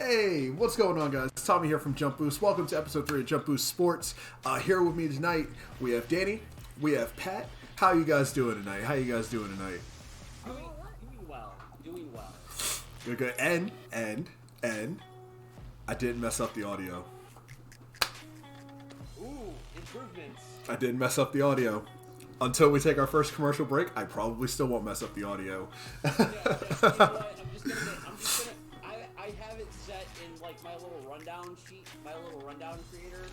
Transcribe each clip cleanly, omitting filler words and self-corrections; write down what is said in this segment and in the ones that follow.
Hey, what's going on, guys? It's Tommy here from JumpBoost. Welcome to episode 3 of JumpBoost Sports. Here with me tonight, we have Danny, we have Pat. How you guys doing tonight? Doing well. Good. And I didn't mess up the audio. Ooh, improvements. I didn't mess up the audio. Until we take our first commercial break, I probably still won't mess up the audio. You know what? I have it set in like my little rundown sheet, my little rundown creator,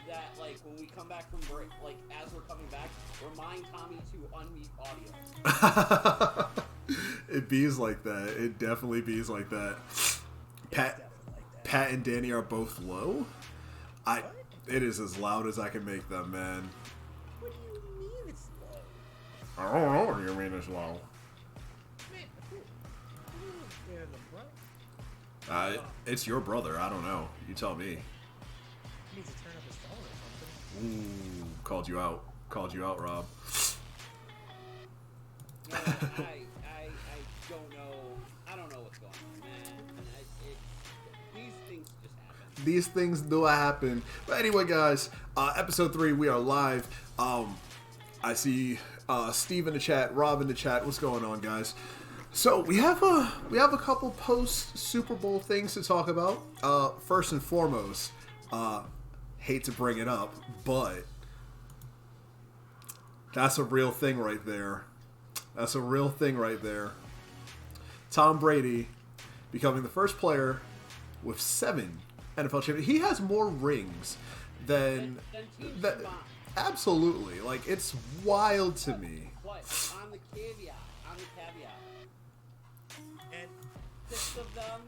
that like when we come back from break, like as we're coming back, remind Tommy to unmute audio. It bees like that. It definitely bees like that. Pat and Danny are both low. It is as loud as I can make them, man. What do you mean it's low? I don't know what you mean it's low. It's your brother. I don't know. You tell me. He needs to turn up his phone or something. Ooh, called you out. Called you out, Rob. No, I don't know. I don't know what's going on, man. These things just happen. These things do happen. But anyway, guys, episode 3, we are live. I see Steve in the chat, Rob in the chat. What's going on, guys? So we have a couple post Super Bowl things to talk about. First and foremost, hate to bring it up, but that's a real thing right there. That's a real thing right there. Tom Brady becoming the first player with 7 NFL championships. He has more rings than that. Absolutely, like it's wild to me. What? On the caveat. And 6 of them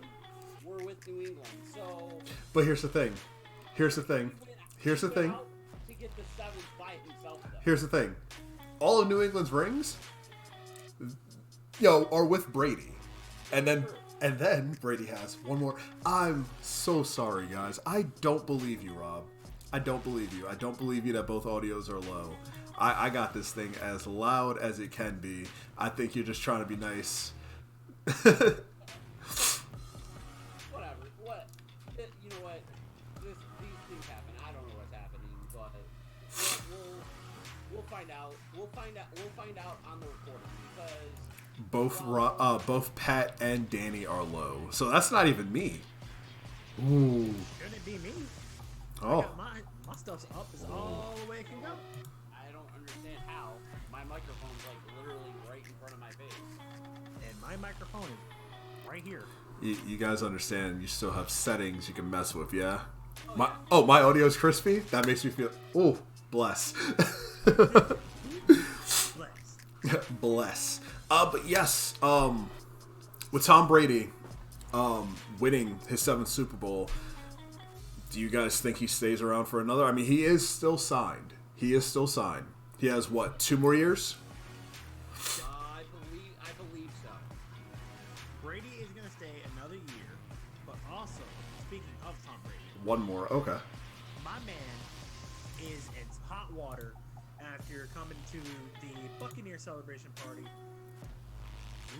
were with New England. So. But here's the thing. To get the 7th by himself. Though. Here's the thing. All of New England's rings, are with Brady, and then Brady has one more. I'm so sorry, guys. I don't believe you, Rob. I don't believe you. I don't believe you that both audios are low. I got this thing as loud as it can be. I think you're just trying to be nice. Whatever. What? You know what? These things happen. I don't know what's happening, but we'll find out. We'll find out on the recording because both Pat and Danny are low. So that's not even me. Ooh. Shouldn't it be me? Oh. My stuff's up is all the way it can go. I don't understand how. My microphone's like literally right in front of my face. And my microphone is right here. You guys understand? You still have settings you can mess with, yeah. Oh, My audio's crispy. That makes me feel. Oh, bless. Bless. But yes. With Tom Brady, winning his 7th Super Bowl. Do you guys think he stays around for another? I mean, he is still signed. He has what, 2 more years? I believe so. Brady is gonna stay another year, but also speaking of Tom Brady, 1 more. Okay. my man is in hot water after coming to the Buccaneer celebration party,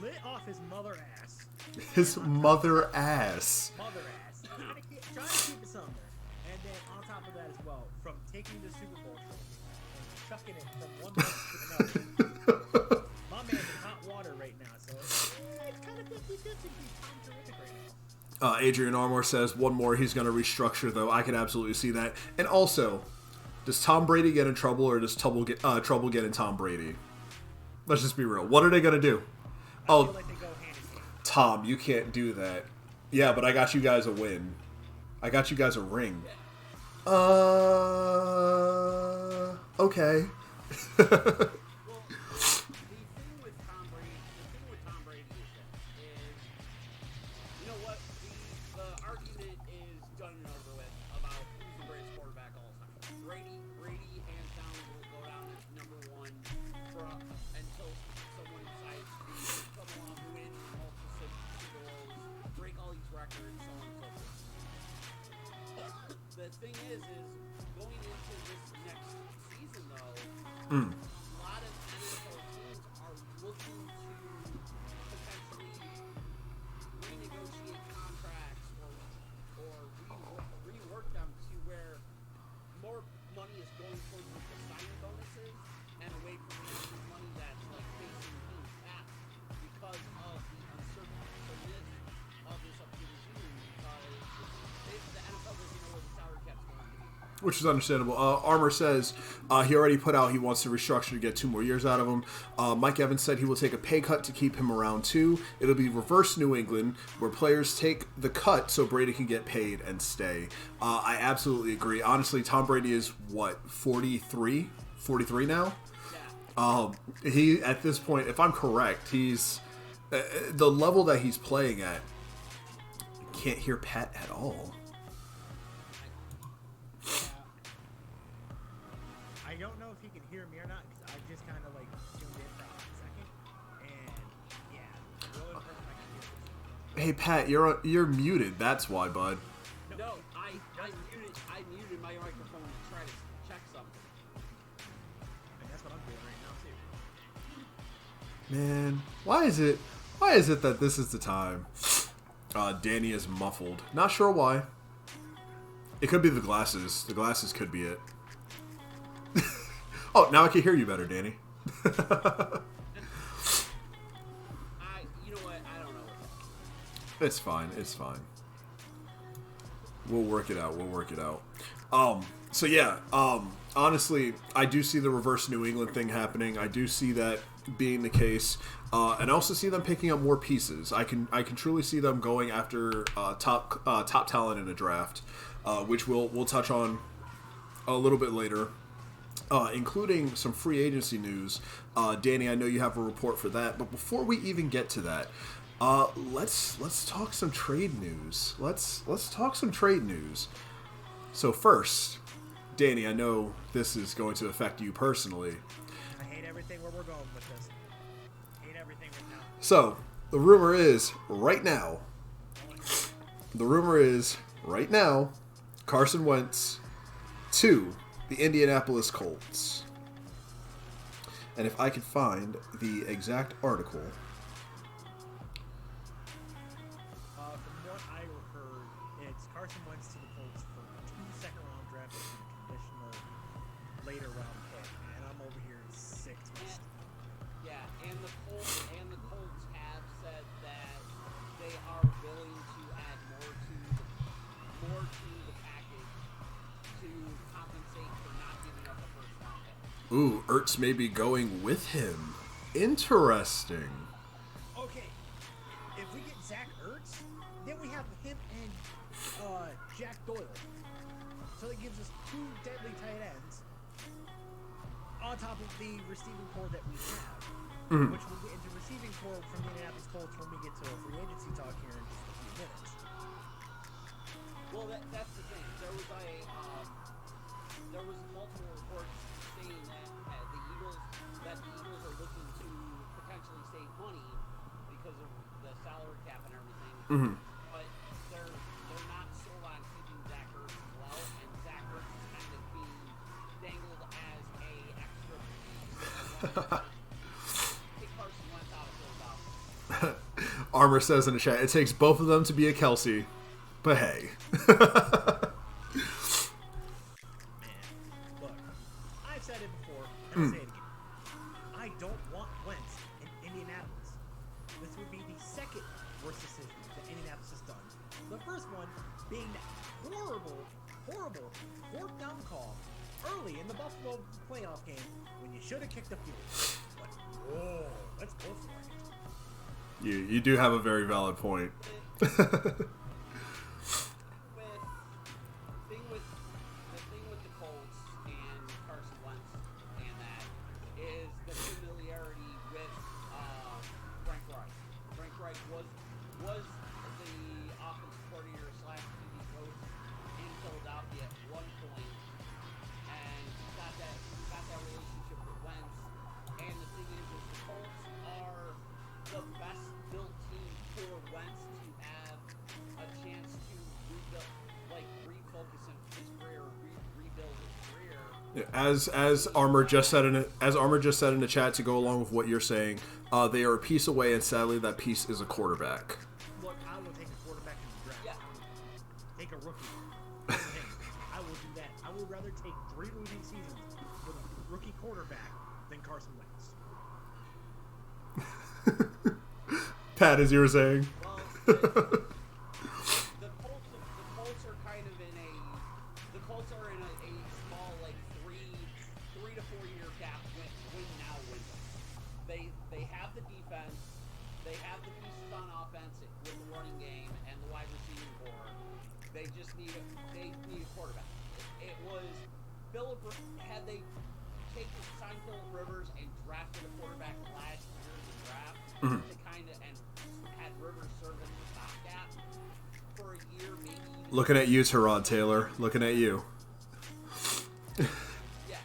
lit off his mother ass. His mother ass. Trying to keep it somewhere. And then on top of that as well, from taking the Super Bowl trophy and chucking it from one place to another. My man's in hot water right now, so it's kind of 50-50 Tom terrific right now. Adrian Armour says 1 more. He's going to restructure, though. I can absolutely see that. And also, does Tom Brady get in trouble, or does trouble getting Tom Brady? Let's just be real. What are they going to do? I feel like they go hand in hand. Tom, you can't do that. Yeah, but I got you guys a win. I got you guys a ring. Okay. Well, the thing with Tom Brady is, you know what? The argument is done and over with about who's the greatest quarterback of all time. Brady, hands down, will go down as number 1 until someone decides to come along, win multiple Super Bowls, break all these records, so on and so forth. The thing is going into this next season, though, a lot of NFL teams are looking to potentially renegotiate contracts or Which is understandable. Armor says he already put out he wants to restructure to get 2 more years out of him. Mike Evans said he will take a pay cut to keep him around too. It'll be reverse New England, where players take the cut so Brady can get paid and stay. I absolutely agree. Honestly, Tom Brady is, what, 43? 43 now? Yeah. He, at this point, if I'm correct, he's... the level that he's playing at, can't hear Pat at all. I don't know if he can hear me or not because I just kind of like tuned in for a hot second, and yeah, the only person I can hear is Hey Pat, you're muted. That's why, bud. No, I muted my microphone to try to check something. and that's what I'm doing right now too. Man, why is it that this is the time? Danny is muffled. Not sure why. It could be the glasses. The glasses could be it. Oh, now I can hear you better, Danny. You know what? I don't know. It's fine. It's fine. We'll work it out. So yeah, honestly, I do see the reverse New England thing happening. I do see that being the case, and I also see them picking up more pieces. I can truly see them going after top talent in a draft, which we'll touch on a little bit later, including some free agency news. Danny, I know you have a report for that, but before we even get to that, let's talk some trade news. Let's talk some trade news. So first, Danny, I know this is going to affect you personally. I hate everything where we're going with this. Hate everything right now. So the rumor is right now, Carson Wentz to the Indianapolis Colts. And if I could find the exact article. From what I heard, it's Carson Wentz to the Colts for 2 second-round draft picks and a conditional later-round pick, and I'm over here sick twisted. Yeah, and the Colts have said that they are willing to add more to the package to compensate for not giving up a first round pick. Ooh, Ertz may be going with him. Interesting. Okay, if we get Zach Ertz, then we have him and Jack Doyle. So that gives us 2 deadly tight ends on top of the receiving core that we have, which we'll get into receiving core from the Indianapolis Colts when we get to a free agency talk here in just a few minutes. Well, that's the thing. There was multiple reports saying that the Eagles are looking to potentially save money because of the salary cap and everything. But they're not sold on keeping Zach Ertz as well, and Zach Ertz is kind of being dangled as a extra piece. Take Carson Wentz out of Philadelphia. Armor says in the chat, it takes both of them to be a Kelsey. But hey. Look, I've said it before, and I'll say it again. I don't want Wentz in Indianapolis. This would be the second worst decision that Indianapolis has done. The first one being that horrible 4th down call early in the Buffalo playoff game when you should have kicked the field. But, whoa, let's go for it. You do have a very valid point. The thing with the Colts and Carson Wentz and that is the familiarity with Frank Reich. Frank Reich was the offensive coordinator / QB coach in Philadelphia at one point, and got that relationship with Wentz. And the thing is the Colts are the best built team for Wentz to have a chance to refocus his career, rebuild his career. As Armor just said in the chat, to go along with what you're saying, they are a piece away, and sadly, that piece is a quarterback. Look, I will take a quarterback in the draft. Yeah. Take a rookie. I will do that. I would rather take 3 losing seasons with a rookie quarterback than Carson Wentz. Pat, as you were saying. Well, the Colts are kind of in a on offense with the running game and the wide receiving core. They just need a quarterback. It was Phillip. Had they signed Phillip Rivers and drafted a quarterback last year in the draft to kind of and had Rivers serve as the stopgap for a year, maybe. Looking at you, Tyrod Taylor. Looking at you. Yeah,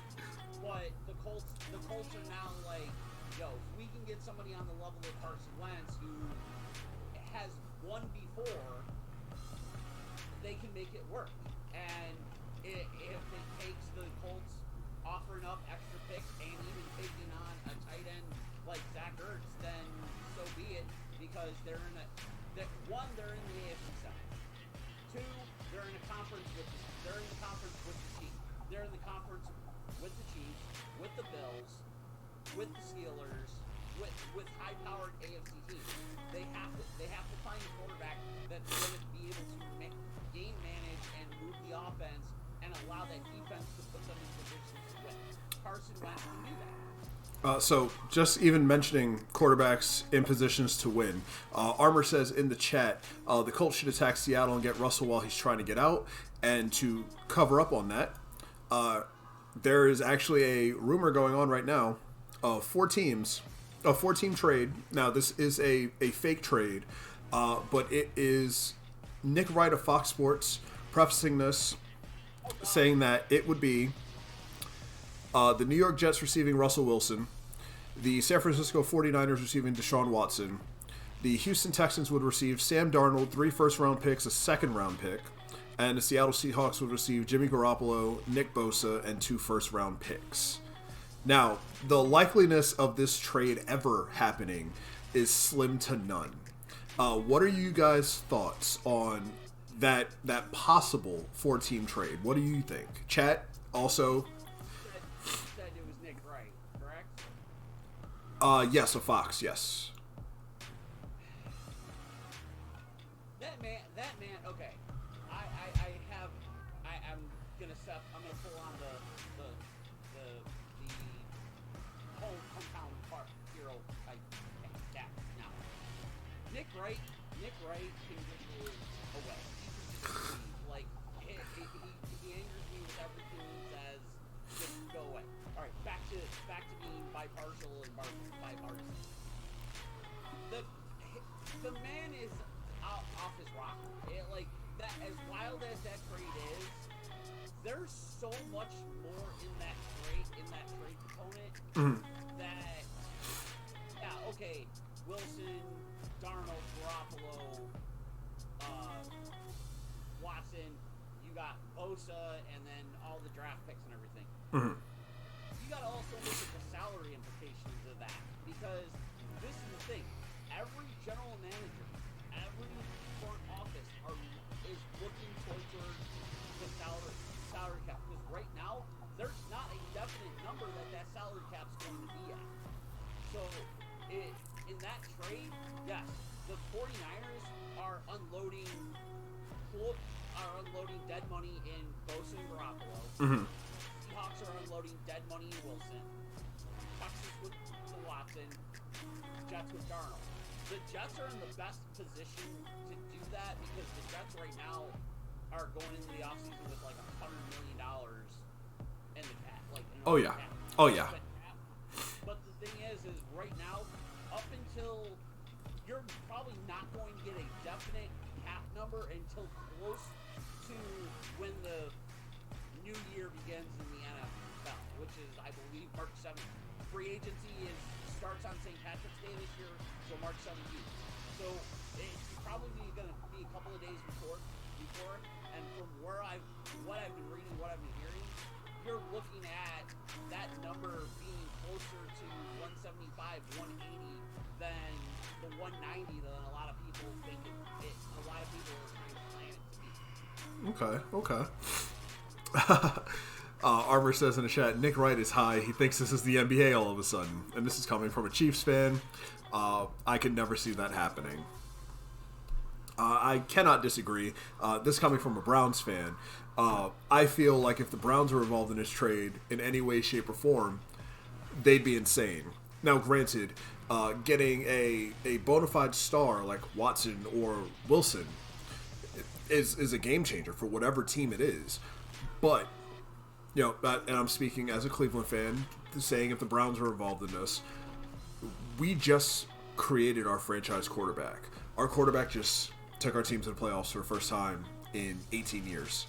but the Colts are now like, yo, if we can get somebody on the level of Carson Wentz who has won before, they can make it work. And if it takes the Colts offering up extra picks and even taking on a tight end like Zach Ertz, then so be it, because they're in the AFC South. Two, they're in the conference with the Chiefs. They're in the conference with the Chiefs, with the Bills, with the Steelers, with high-powered AFC teams. They have to find a quarterback that's going to be able to game manage and move the offense and allow that defense to put them in positions to win. Carson Wentz can do that. So, just even mentioning quarterbacks in positions to win. Armor says in the chat, the Colts should attack Seattle and get Russell while he's trying to get out. And to cover up on that, there is actually a rumor going on right now of 4 teams, a 4-team trade. Now, this is a fake trade, but it is Nick Wright of Fox Sports prefacing this, saying that it would be the New York Jets receiving Russell Wilson, the San Francisco 49ers receiving Deshaun Watson, the Houston Texans would receive Sam Darnold, 3 first-round picks, a second-round pick, and the Seattle Seahawks would receive Jimmy Garoppolo, Nick Bosa, and 2 first-round picks. Now, the likeliness of this trade ever happening is slim to none. What are you guys' thoughts on that possible 4-team trade? What do you think? Chat, also... said it was Nick Wright, correct? Yes, a Fox, yes. That man, okay. I'm gonna pull on the hometown part hero type cap now. Nick Wright can get you away. He can just leave. Like, he angers me with everything he says. Just go away. All right, back to being bipartisan and bipartisan. The man is off his rocker. Like that, as wild as that trade is, there's so much more in that trade component that, yeah, okay, Wilson, Darnold, Garoppolo, Watson, you got Bosa, and then all the draft picks and everything. You got to also look at the salary implications of that, because this is the thing. Every general manager, every front office is looking towards the salary cap, because right now there's not a definite number that salary cap's going to be at. So in that trade, yes, the 49ers are unloading dead money in Bosa and Garoppolo. Seahawks are unloading dead money in Wilson. Texas with Watson. Jets with Darnold. The Jets are in the best position to do that because the Jets right now are going into the offseason with like $100 million in the cap. Oh yeah. But the thing is right now, up until you're probably not going to get a definite cap number until close to when the new year begins in the NFL, which is, I believe, March 7th. Free agency starts on St. Patrick's Day this year, so March 17th. So it's probably going to be a couple of days before, and from what I've been reading, what I've been hearing, you're looking at that number being closer to 175, 180 than the 190 that a lot of people think a lot of people are trying to plan it to be. Okay. Armor says in the chat, Nick Wright is high. He thinks this is the NBA all of a sudden. And this is coming from a Chiefs fan. I could never see that happening. I cannot disagree. This coming from a Browns fan. I feel like if the Browns were involved in this trade in any way, shape, or form, they'd be insane. Now, granted, getting a bona fide star like Watson or Wilson is a game changer for whatever team it is. But, and I'm speaking as a Cleveland fan, saying if the Browns are involved in this, we just created our franchise quarterback. Our quarterback just took our team to the playoffs for the first time in 18 years.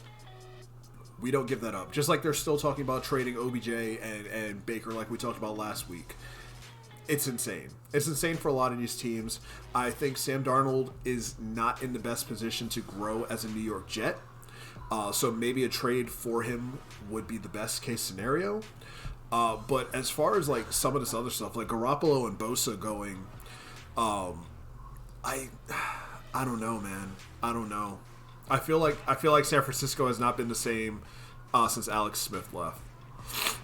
We don't give that up. Just like they're still talking about trading OBJ and Baker like we talked about last week. It's insane. It's insane for a lot of these teams. I think Sam Darnold is not in the best position to grow as a New York Jet. So maybe a trade for him would be the best case scenario. But as far as like some of this other stuff, like Garoppolo and Bosa going, I don't know, man. I don't know. I feel like San Francisco has not been the same since Alex Smith left. I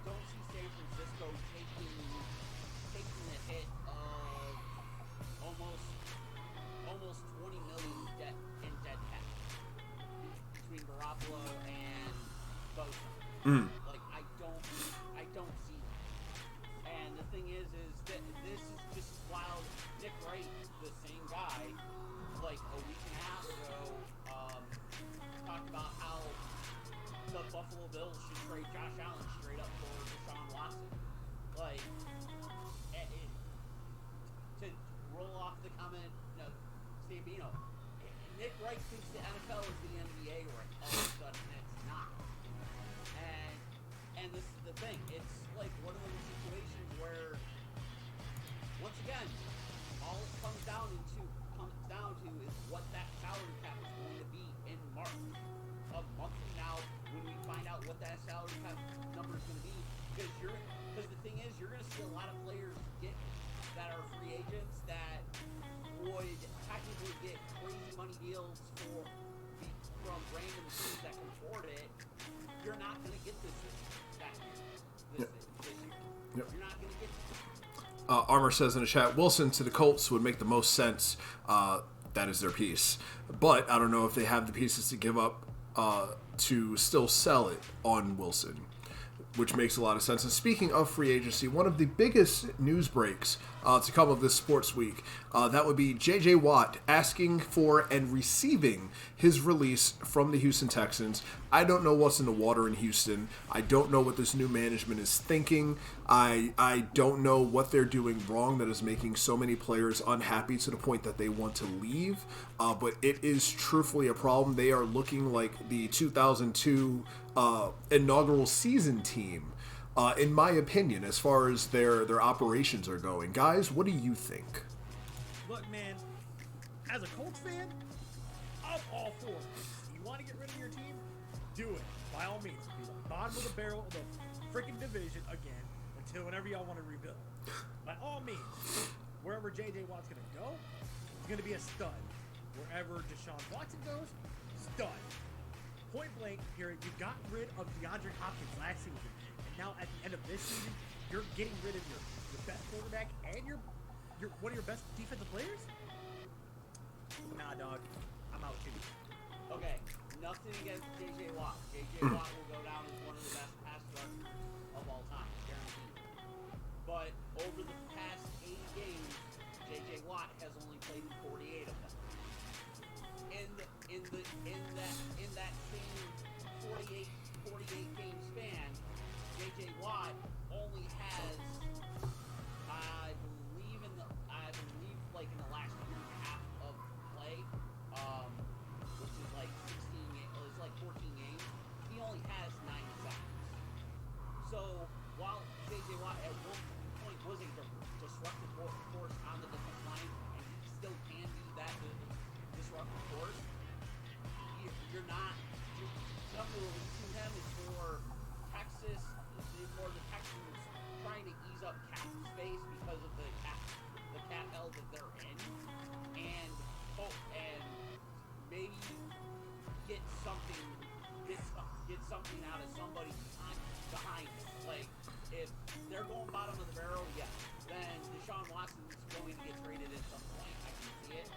don't see San Francisco taking the hit of almost $20 million in dead cap between Garoppolo and Bosa. Like I don't see that. And the thing is that this is just wild. Nick Wright, the same guy, like a week and a half ago, talked about how the Buffalo Bills should trade Josh Allen straight up for Deshaun Watson. Like, to roll off the comment, Stambino, Nick Wright thinks the NFL is the NBA right all of a sudden it's not. And this is the thing. It's like one of those situations where, once again, all it comes down to is what that salary cap is going to be in March. A month from now, when we find out what that salary cap number is going to be, because the thing is, you're going to see a lot of players that are free agents that would technically get crazy money deals from random teams that can afford it. You're not going to get this year. Yep. You're not going to get this. Armor says in the chat, Wilson to the Colts would make the most sense. That is their piece. But I don't know if they have the pieces to give up to still sell it on Wilson, which makes a lot of sense. And speaking of free agency, one of the biggest news breaks to come of this sports week, that would be J.J. Watt asking for and receiving his release from the Houston Texans. I don't know what's in the water in Houston. I don't know what this new management is thinking. I don't know what they're doing wrong that is making so many players unhappy to the point that they want to leave. But it is truthfully a problem. They are looking like the 2002 inaugural season team, in my opinion, as far as their operations are going. Guys, what do you think? Look, man, as a Colts fan, I'm all for it. You want to get rid of your team? Do it. By all means. Be the bottom of the barrel of the freaking division again until whenever y'all want to rebuild. By all means, wherever J.J. Watt's going to go, he's going to be a stud. Wherever Deshaun Watson goes, stud. Point blank, period. You got rid of DeAndre Hopkins last season, and now at the end of this season, you're getting rid of your best quarterback and your one of your best defensive players? Nah, dog. I'm out too. Okay, nothing against J.J. Watt. J.J. Watt will go down as one of the best pass rushers of all time, guaranteed. But over the past 8 games, J.J. Watt has only played in 48 of them. In that same 48 game span, J.J. Watt only has, I believe like in the last year and a half of play, which is like 14 games, he only has 9 sacks. So while J.J. Watt at one point was a disruptive force on the defensive line, and he still can be that disruptive force, you're not. Some of the reason him is for Texas, for the Texans trying to ease up cap space because of the cap hell that they're in, and maybe get something out of somebody behind it. Like if they're going bottom of the barrel, yes, then Deshaun Watson's going to get traded at some point. I can see it.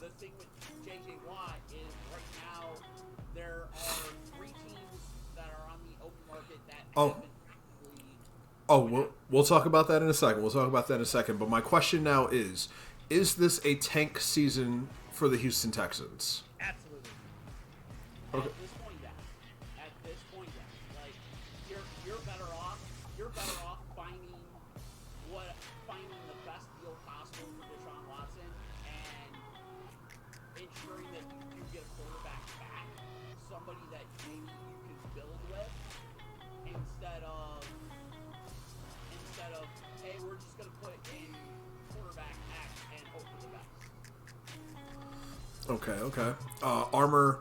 The thing with J.J. Watt is right now there are 3 teams that are on the open market that haven't actually Oh, we'll talk about that in a second. But my question now is this a tank season for the Houston Texans? Absolutely. Okay. At this point, yes. At this point, yes. Like, you're better off. You're better off finding the best deal possible for Deshaun Watson and ensuring that you do get a quarterback back, somebody that maybe you can build with, instead of hey, we're just gonna put in quarterback X and hope for the best. Okay. Armor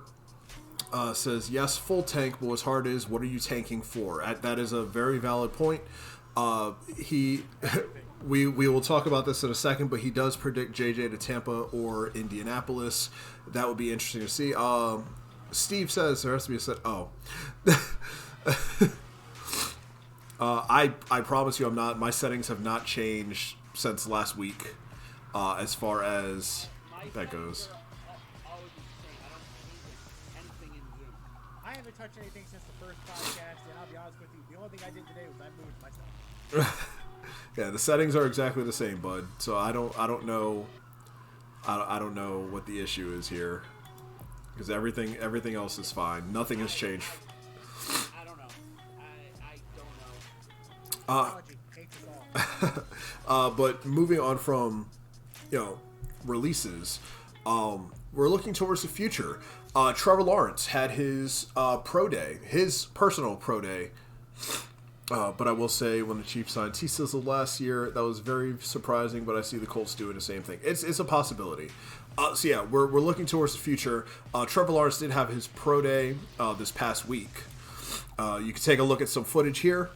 says, yes, full tank, but what's hard is, what are you tanking for? That is a very valid point. We will talk about this in a second, but he does predict JJ to Tampa or Indianapolis. That would be interesting to see. Steve says there has to be a set. Oh. I promise you I'm not. My settings have not changed since last week as far as that goes. I haven't touched anything since the first podcast, and I'll be honest with you, the only thing I did today was I moved myself. Yeah, the settings are exactly the same, bud. So I don't know what the issue is here, because everything else is fine. Nothing has changed. I don't know. I don't know. Technology hates us all. But moving on from releases, we're looking towards the future. Trevor Lawrence had his pro day, his personal pro day. But I will say, when the Chiefs signed T-Sizzle last year, that was very surprising, but I see the Colts doing the same thing. It's a possibility. So yeah, we're looking towards the future. Trevor Lawrence did have his pro day this past week. You can take a look at some footage here.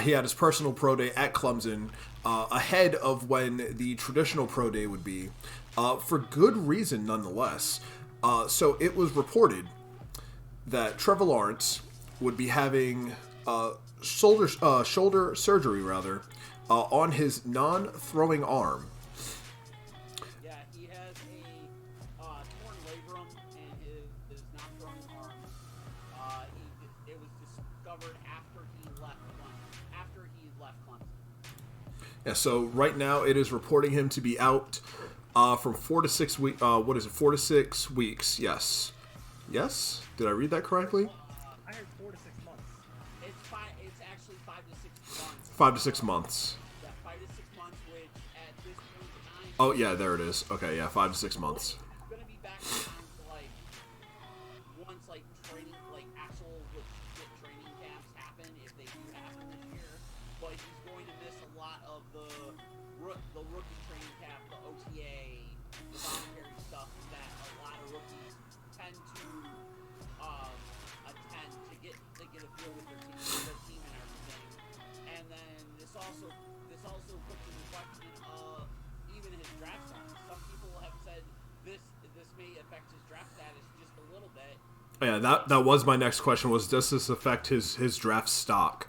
He had his personal pro day at Clemson ahead of when the traditional pro day would be, for good reason nonetheless. So it was reported that Trevor Lawrence would be having shoulder surgery on his non-throwing arm. Yeah, he has a torn labrum in his non-throwing arm. It was discovered after he left Clemson. Yeah, so right now it is reporting him to be out from 4 to 6 weeks. 4 to 6 weeks? Yes. Yes? Did I read that correctly? I heard 4 to 6 months. It's actually 5 to 6 months. 5 to 6 months. Yeah, 5 to 6 months, which at this point in time. Oh yeah, there it is. Okay, yeah, 5 to 6 months. It's gonna be back in time to once training, actual legit training camps happen, if they do happen this year. But he's going to miss a lot of the rookie training camp, the OTA, the voluntary stuff that a lot of rookies tend to attend to get a feel with their team and everything. And then this also puts into question even his draft status. Some people have said this may affect his draft status just a little bit. Yeah, that was my next question, was does this affect his draft stock?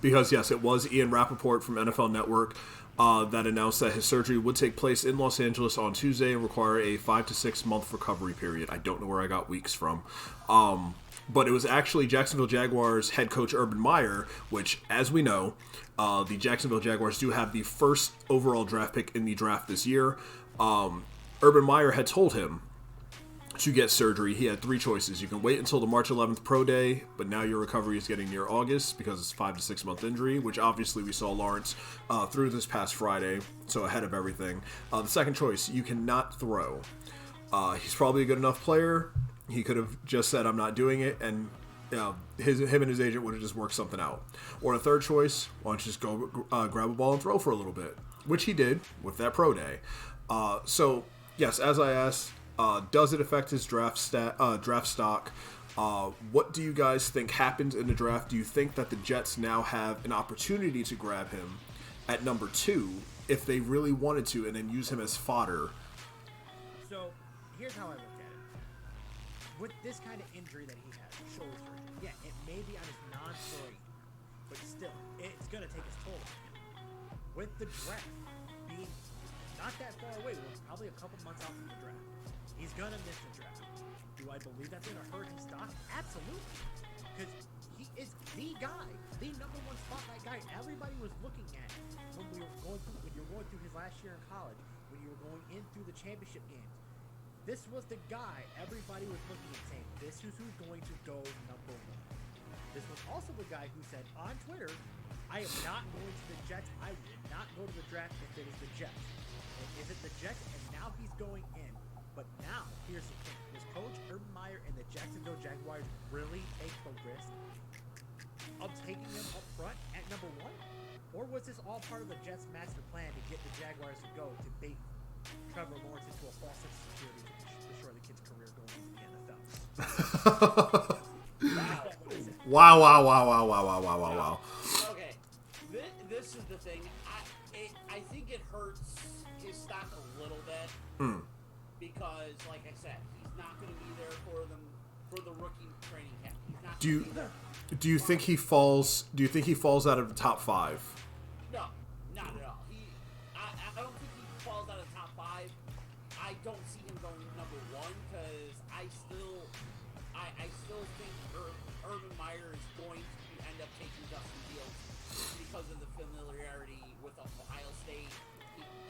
Because yes, it was Ian Rappaport from NFL Network that announced that his surgery would take place in Los Angeles on Tuesday and require a 5 to 6 month recovery period. I don't know where I got weeks from. But it was actually Jacksonville Jaguars head coach Urban Meyer, which, as we know, the Jacksonville Jaguars do have the first overall draft pick in the draft this year. Urban Meyer had told him to get surgery. He had 3 choices. You can wait until the March 11th pro day, but now your recovery is getting near August because it's 5 to 6 month injury, which obviously we saw Lawrence through this past Friday, so ahead of everything. The second choice, you cannot throw. He's probably a good enough player. He could have just said, I'm not doing it, and him and his agent would have just worked something out. Or a third choice, why don't you just go grab a ball and throw for a little bit, which he did with that pro day. So, yes, as I asked, does it affect his draft stock? What do you guys think happens in the draft? Do you think that the Jets now have an opportunity to grab him at number 2 if they really wanted to, and then use him as fodder? So, here's how I look at it. With this kind of injury that he has, shoulder surgery, yeah, it may be on his non-throwing, but still, it's going to take its toll on him. With the draft being not that far away, we're probably a couple months out from the draft, he's going to miss the draft. Do I believe that's going to hurt his stock? Absolutely. Because is the guy, the number one spotlight guy. Everybody was looking at when you were going through his last year in college, when you were going in through the championship games. This was the guy everybody was looking at, saying, this is who's going to go number one. This was also the guy who said on Twitter, I am not going to the Jets. I will not go to the draft if it is the Jets. And is it the Jets? And now he's going in. But now, here's the thing. Does Coach Urban Meyer and the Jacksonville Jaguars really take the risk of taking him up front at number one? Or was this all part of the Jets' master plan to get the Jaguars to go to bait Trevor Lawrence into a false sense of security to destroy the kid's career going into the NFL? Wow. Okay, this is the thing. I think it hurts his stock a little bit because, like I said, he's not going to be there for the rookie training camp. He's not gonna be there. Do you think he falls? Do you think he falls out of the top 5? No, not at all. I don't think he falls out of the top 5. I don't see him going number 1 because I still think Urban Meyer is going to end up taking Justin Fields because of the familiarity with Ohio State.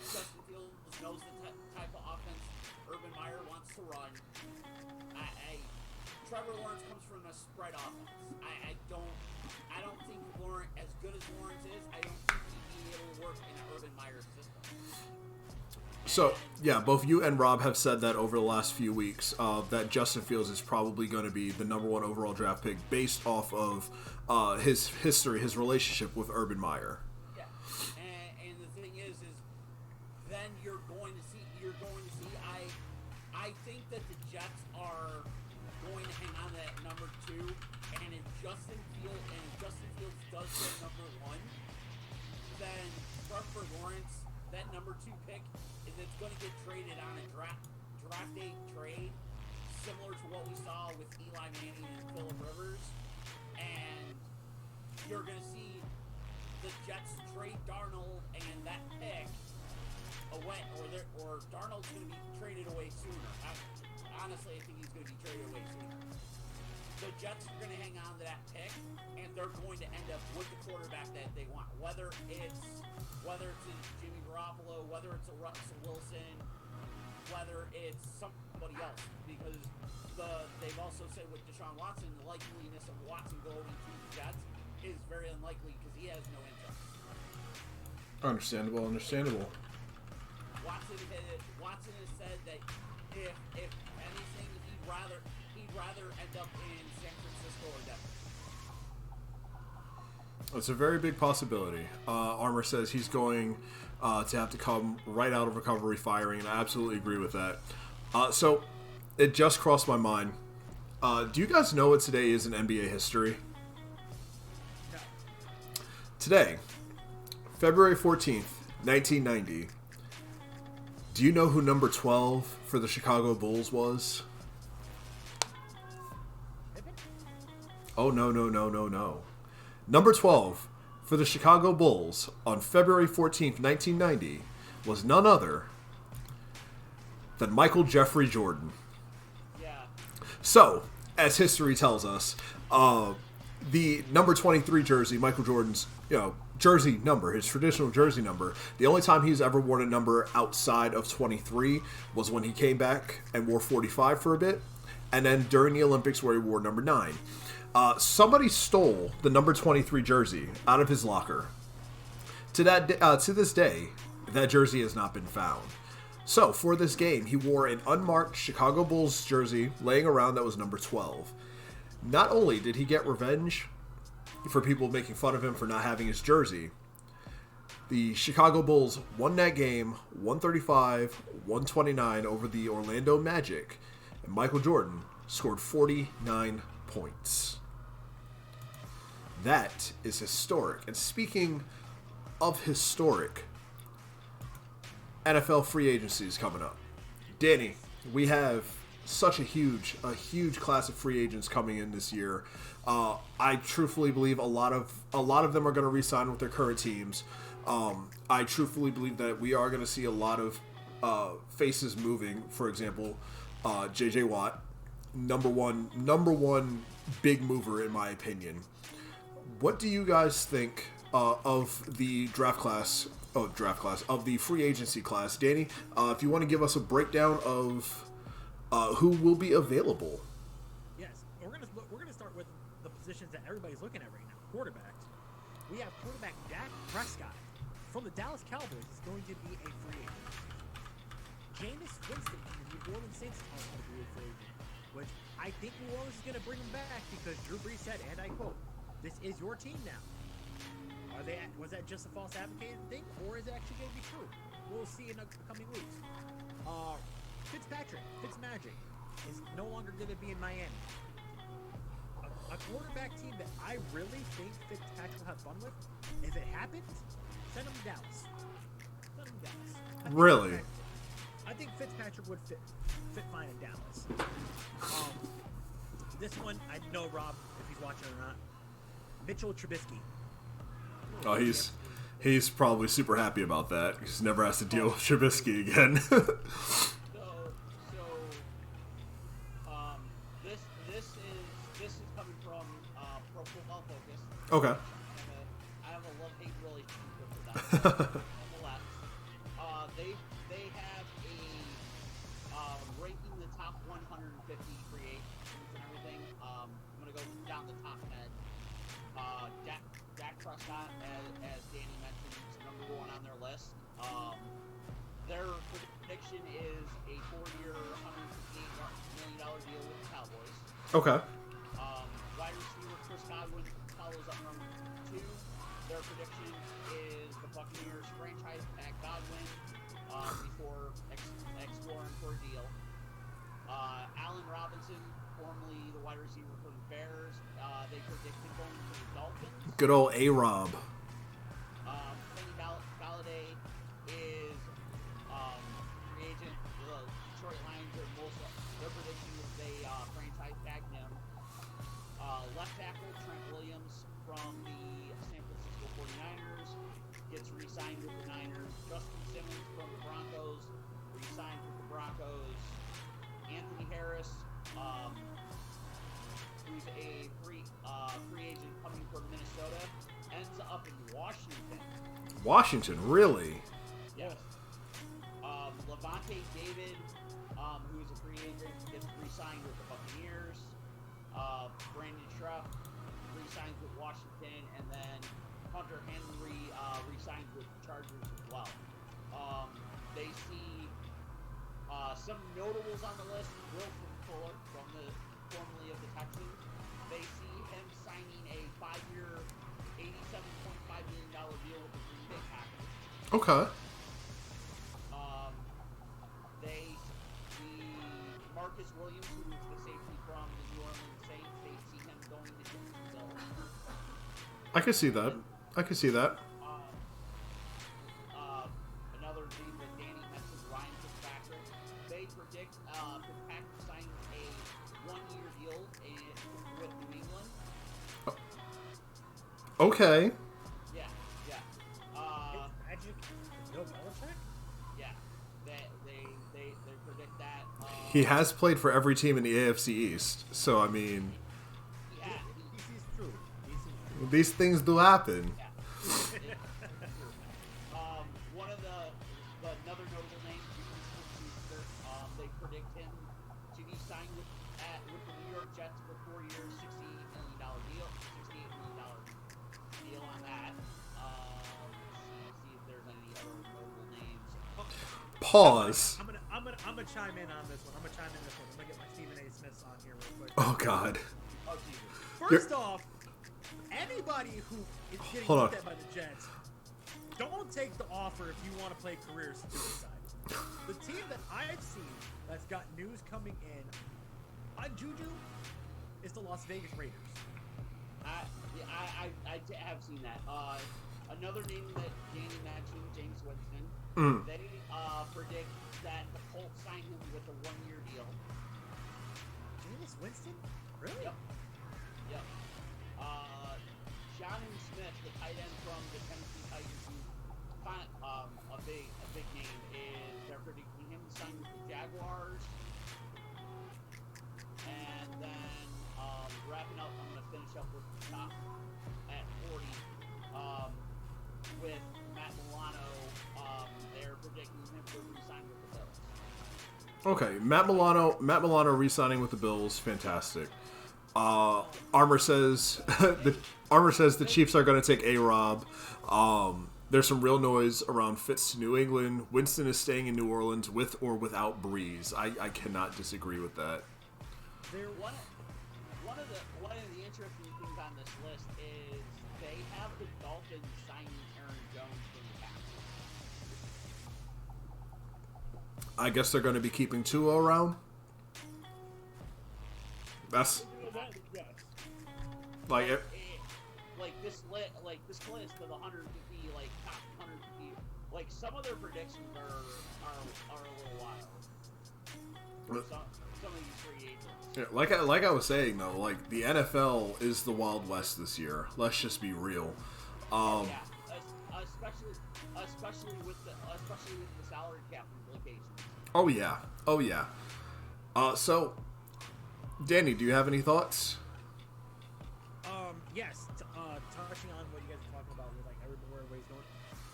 Justin Fields knows the type of offense Urban Meyer wants to run. Trevor Lawrence comes from a spread offense. I don't think Lawrence, as good as Lawrence is, I don't think he'd be able to work in an Urban Meyer system. So, yeah, both you and Rob have said that over the last few weeks, that Justin Fields is probably going to be the number 1 overall draft pick based off of his history, his relationship with Urban Meyer. Yeah, and the thing is then you're going to see. I think that the Jets are going to hang on to that number 2, and if Justin Fields does go number 1, then Trevor Lawrence, that number 2 pick, it's going to get traded on a draft day trade, similar to what we saw with Eli Manning and Phillip Rivers, and you're going to see the Jets trade Darnold and that pick away, or Darnold's going to be traded away sooner. Honestly, I think he's going to be traded away sooner. The Jets are going to hang on to that pick, and they're going to end up with the quarterback that they want. Whether it's Jimmy Garoppolo, whether it's a Russell Wilson, whether it's somebody else, because they've also said with Deshaun Watson, the likeliness of Watson going to the Jets is very unlikely because he has no interest. Understandable. Watson has said that if anything, he'd rather end up in San Francisco or Denver. It's a very big possibility. Armour says he's going to have to come right out of recovery firing, and I absolutely agree with that. So it just crossed my mind. Do you guys know what today is in NBA history? No. Today, February 14th, 1990. Do you know who number 12 for the Chicago Bulls was? Oh, no. Number 12 for the Chicago Bulls on February 14th, 1990 was none other than Michael Jeffrey Jordan. Yeah. So, as history tells us, the number 23 jersey, Michael Jordan's, jersey number, his traditional jersey number, the only time he's ever worn a number outside of 23 was when he came back and wore 45 for a bit, and then during the Olympics where he wore number 9. Somebody stole the number 23 jersey out of his locker. To this day, that jersey has not been found. So, for this game, he wore an unmarked Chicago Bulls jersey laying around that was number 12. Not only did he get revenge for people making fun of him for not having his jersey, the Chicago Bulls won that game 135-129 over the Orlando Magic, and Michael Jordan scored 49 points. That is historic. And speaking of historic, NFL free agency is coming up. Danny, we have such a huge class of free agents coming in this year. I truthfully believe a lot of them are going to re-sign with their current teams. I truthfully believe that we are going to see a lot of faces moving. For example, J.J. Watt, number one big mover in my opinion. what do you guys think of the draft class? Of the free agency class, Danny. If you want to give us a breakdown of who will be available. Yes, we're gonna start with the positions that everybody's looking at right now. Quarterbacks. We have quarterback Dak Prescott from the Dallas Cowboys is going to be a free agent. Jameis Winston from the New Orleans Saints is also going to be a free agent, which I think New Orleans is going to bring him back because Drew Brees said, and I quote, "This is your team now." Was that just a false advocating thing, or is it actually going to be true? We'll see in the coming weeks. Fitzmagic is no longer going to be in Miami. A quarterback team that I really think Fitzpatrick will have fun with. If it happens, send him to Dallas. Really? I think Fitzpatrick would fit fine in Dallas. This one, I know Rob, if he's watching or not. Mitchell Trubisky. Oh, he's probably super happy about that. He's never has to deal with Trubisky again. This is coming from Pro Football Focus. Okay. I have a love-hate relationship with that. Nonetheless, they have a ranking the top 150 free agents and everything. I'm gonna go down the top 10. Dak Prescott, as Danny mentioned, is number 1 on their list. Their prediction is a 4-year, $158 million deal with the Cowboys. Okay. Wide receiver Chris Godwin follows up number 2. Their prediction is the Buccaneers franchise tag Godwin before exploring for a deal. Allen Robinson, formerly the wide receiver for the Bears, they predict him going to the Dolphins. Good old A-Rob. Kenny Galladay is free agent. The Detroit Lions are their prediction is they franchise tag him. Left tackle Trent Williams from the San Francisco 49ers gets re-signed with the Niners. Justin Simmons from the Broncos re-signed with the Broncos. Anthony Harris, who's a free agent coming from Minnesota, ends up in Washington. Washington, really? Yes. Levante David, who's a free agent, gets re-signed with the Buccaneers. Brandon Scherff re-signs with Washington, and then Hunter Henry re-signs with the Chargers as well. They see some notables on the list. Wilson Fuller, formerly of the Texans. They see him signing a 5-year, $87.5 million deal with the Green Bay Packers. Okay. They see Marcus Williams, who is the safety from the New Orleans Saints. They see him going to Jacksonville. I can see that. Another name that Danny mentioned, Ryan Fitzpatrick. They predict Fitzpatrick signs a 1-year deal with New England. Okay. Yeah. Magic, Bill Belichick? Yeah. They predict that. He has played for every team in the AFC East, so I mean, Yeah. He's true. these things do happen. Yeah. One of another notable name, Juju Smith-Schuster, they predict him to be signed with the New York Jets for 4 years, $68 million deal on that. See if there's any other notable names. Pause. I'm gonna chime in on this one. I'm gonna get my Stephen A. Smiths on here real quick. Oh God. Oh Jesus. First off, anybody who is getting Hold looked on. at by the Jets, don't take the offer if you want to play career suicide. The team that I've seen that's got news coming in on Juju is the Las Vegas Raiders. I have seen that. Another name that Danny mentioned, James Winston. They predict that the Colts sign him with a 1-year deal. Jameis Winston? Really? Yep. Jonnu Smith, the tight end from the Tennessee Titans, who's a big name, is they're predicting him to sign with the Jaguars. And then wrapping up, I'm going to finish up with the top at Okay, Matt Milano re-signing with the Bills, fantastic. Armor says the Chiefs are going to take A-Rob. There's some real noise around Fitz to New England. Winston is staying in New Orleans with or without Breeze. I cannot disagree with that. One of the interesting things on this list is they have the Dolphins signing Aaron Jones from the Packers. I guess they're going to be keeping Tua around. That's Yes. like it. This list of 150 top 150, some of their predictions are a little wild. Some of these free agents. Yeah, like I was saying though, like the NFL is the Wild West this year. Let's just be real. Yeah, especially with the salary cap implications. Oh yeah. So, Danny, do you have any thoughts? Yes. Touching on what you guys are talking about with where everybody's going.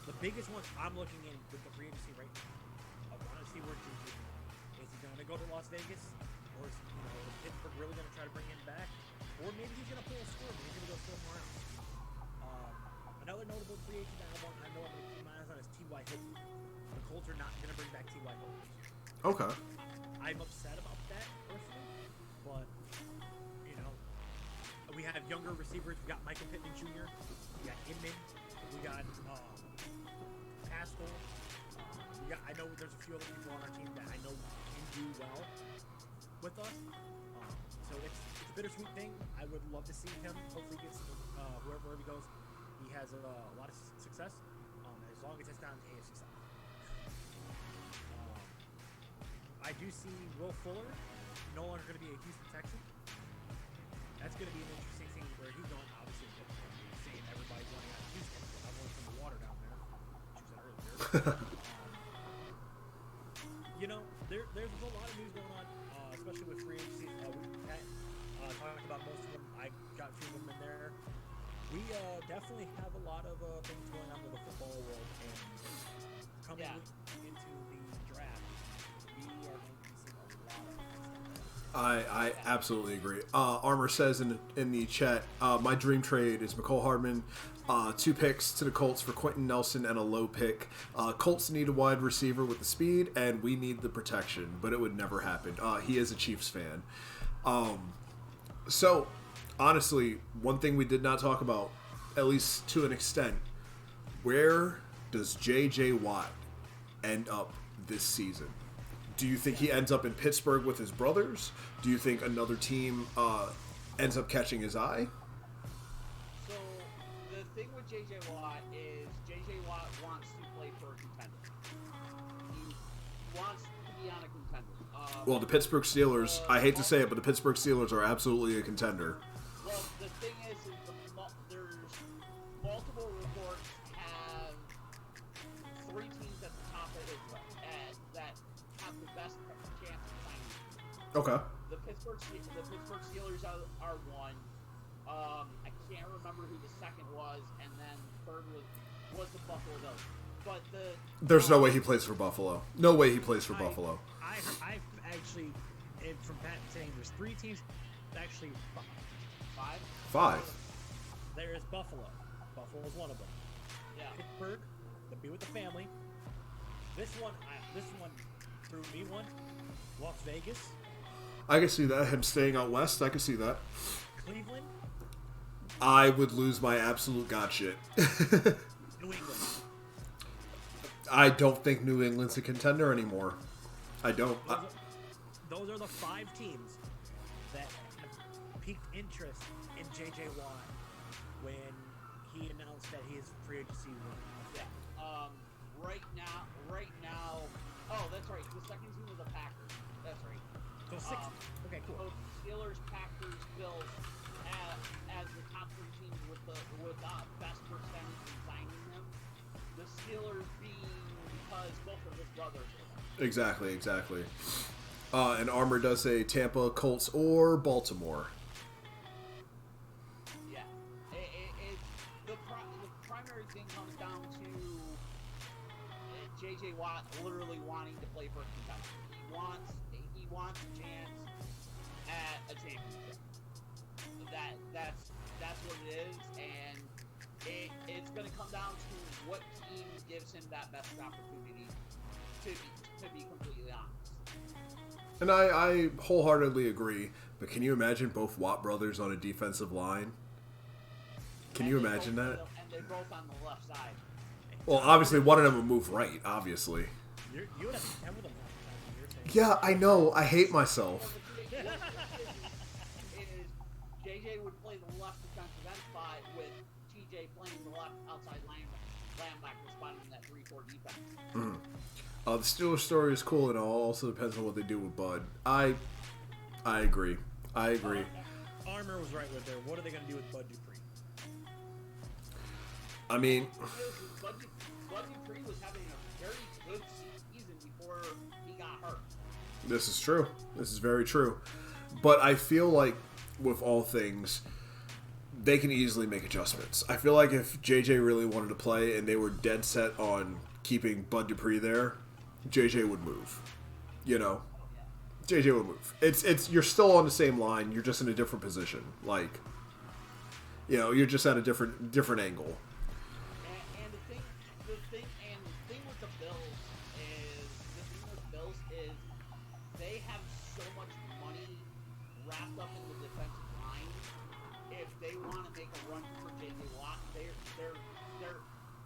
The biggest one I'm looking in with the free agency right now. I want to see where Juju is. He going to go to Las Vegas, or is Pittsburgh really going to try to bring him back, or maybe he's going to pull a score. Maybe he's going to go somewhere else. Another notable free agent that I know I'm going to keep my eyes on is T.Y. Hilton. The Colts are not going to bring back T.Y. Hilton this year. Okay. I'm upset about that personally, but we have younger receivers. We got Michael Pittman Jr. We got Inman. We got Pascal. I know there's a few other people on our team that I know can do well with us. So it's a bittersweet thing. I would love to see him. Hopefully, gets wherever he goes, he has a lot of success. As long as it's not in the AFC side. I do see Will Fuller no longer going to be a Houston Texan. That's going to be an interesting thing where he's going. Obviously, seeing everybody's running out of Houston. I'm going from the water down there. Which was earlier. There's a whole lot of news going on, especially with free agency. Pat talked about most of them. I got a few of them in there. We definitely have a lot of things going on with the football world, and coming into the draft, we are going to be seeing a lot of things. I absolutely agree. Armor says in the chat, my dream trade is McCole Hardman, 2 picks to the Colts for Quentin Nelson and a low pick. Colts need a wide receiver with the speed, and we need the protection, but it would never happen. He is a Chiefs fan. So, honestly, one thing we did not talk about, at least to an extent, where does J.J. Watt end up this season? Do you think he ends up in Pittsburgh with his brothers? Do you think another team ends up catching his eye? So, the thing with J.J. Watt is J.J. Watt wants to play for a contender. He wants to be on a contender. Well, the Pittsburgh Steelers, I hate to say it, but the Pittsburgh Steelers are absolutely a contender. Well, the thing is there's multiple reports have 3 teams at the top of his list that have the best chance of signing him. Okay. The Pittsburgh Steelers are one. I can't remember who the second was, and then third was the Buffalo Bills. But there's no way he plays for Buffalo. No way he plays for Buffalo. I've actually, from Pat saying there's 3 teams, actually 5. There is Buffalo. Buffalo is one of them. Yeah. Pittsburgh, to be with the family. This one threw me one. Las Vegas. I can see that. Him staying out west, I can see that. Cleveland. I would lose my absolute god shit. New England. I don't think New England's a contender anymore. I don't. Those are the 5 teams that have piqued interest in J.J. Watt when he announced that his free agency was. Yeah. Right now. Oh, that's right. The second team was the Packers. That's right. So 6. Okay, cool. So Steelers, Packers, Bills as the top 3 teams with the best percentage in signing them. The Steelers being because both of his brothers are there. Exactly. And Armor does say Tampa, Colts, or Baltimore. Yeah. The primary thing comes down to J.J. Watt literally wanting to play for a contender. He wants a chance at a championship. That's what it is, and it's going to come down to what team gives him that best opportunity. To be completely honest. And I wholeheartedly agree. But can you imagine both Watt brothers on a defensive line? Can you imagine that? And they're both on the left side. Well, obviously, one of them would move right, obviously. You would have to cover them all the time. Yeah, I know. I hate myself. JJ would play the left defensive end spot with TJ playing the left outside linebacker spot in that 3-4 defense. Mm. The Steelers story is cool and all. Also depends on what they do with Bud. I agree. Armour was right with there. What are they going to do with Bud Dupree? I mean, Bud Dupree was having a very good season before he got hurt. this is true. This is very true. But I feel like with all things, they can easily make adjustments. I feel like if JJ really wanted to play and they were dead set on keeping Bud Dupree there, JJ would move. You know? JJ would move. It's you're still on the same line, you're just in a different position. Like, you know, you're just at a different angle. And the thing with the Bills is they have so much money wrapped up in the defensive line. If they want to make a run for J.J. Watt,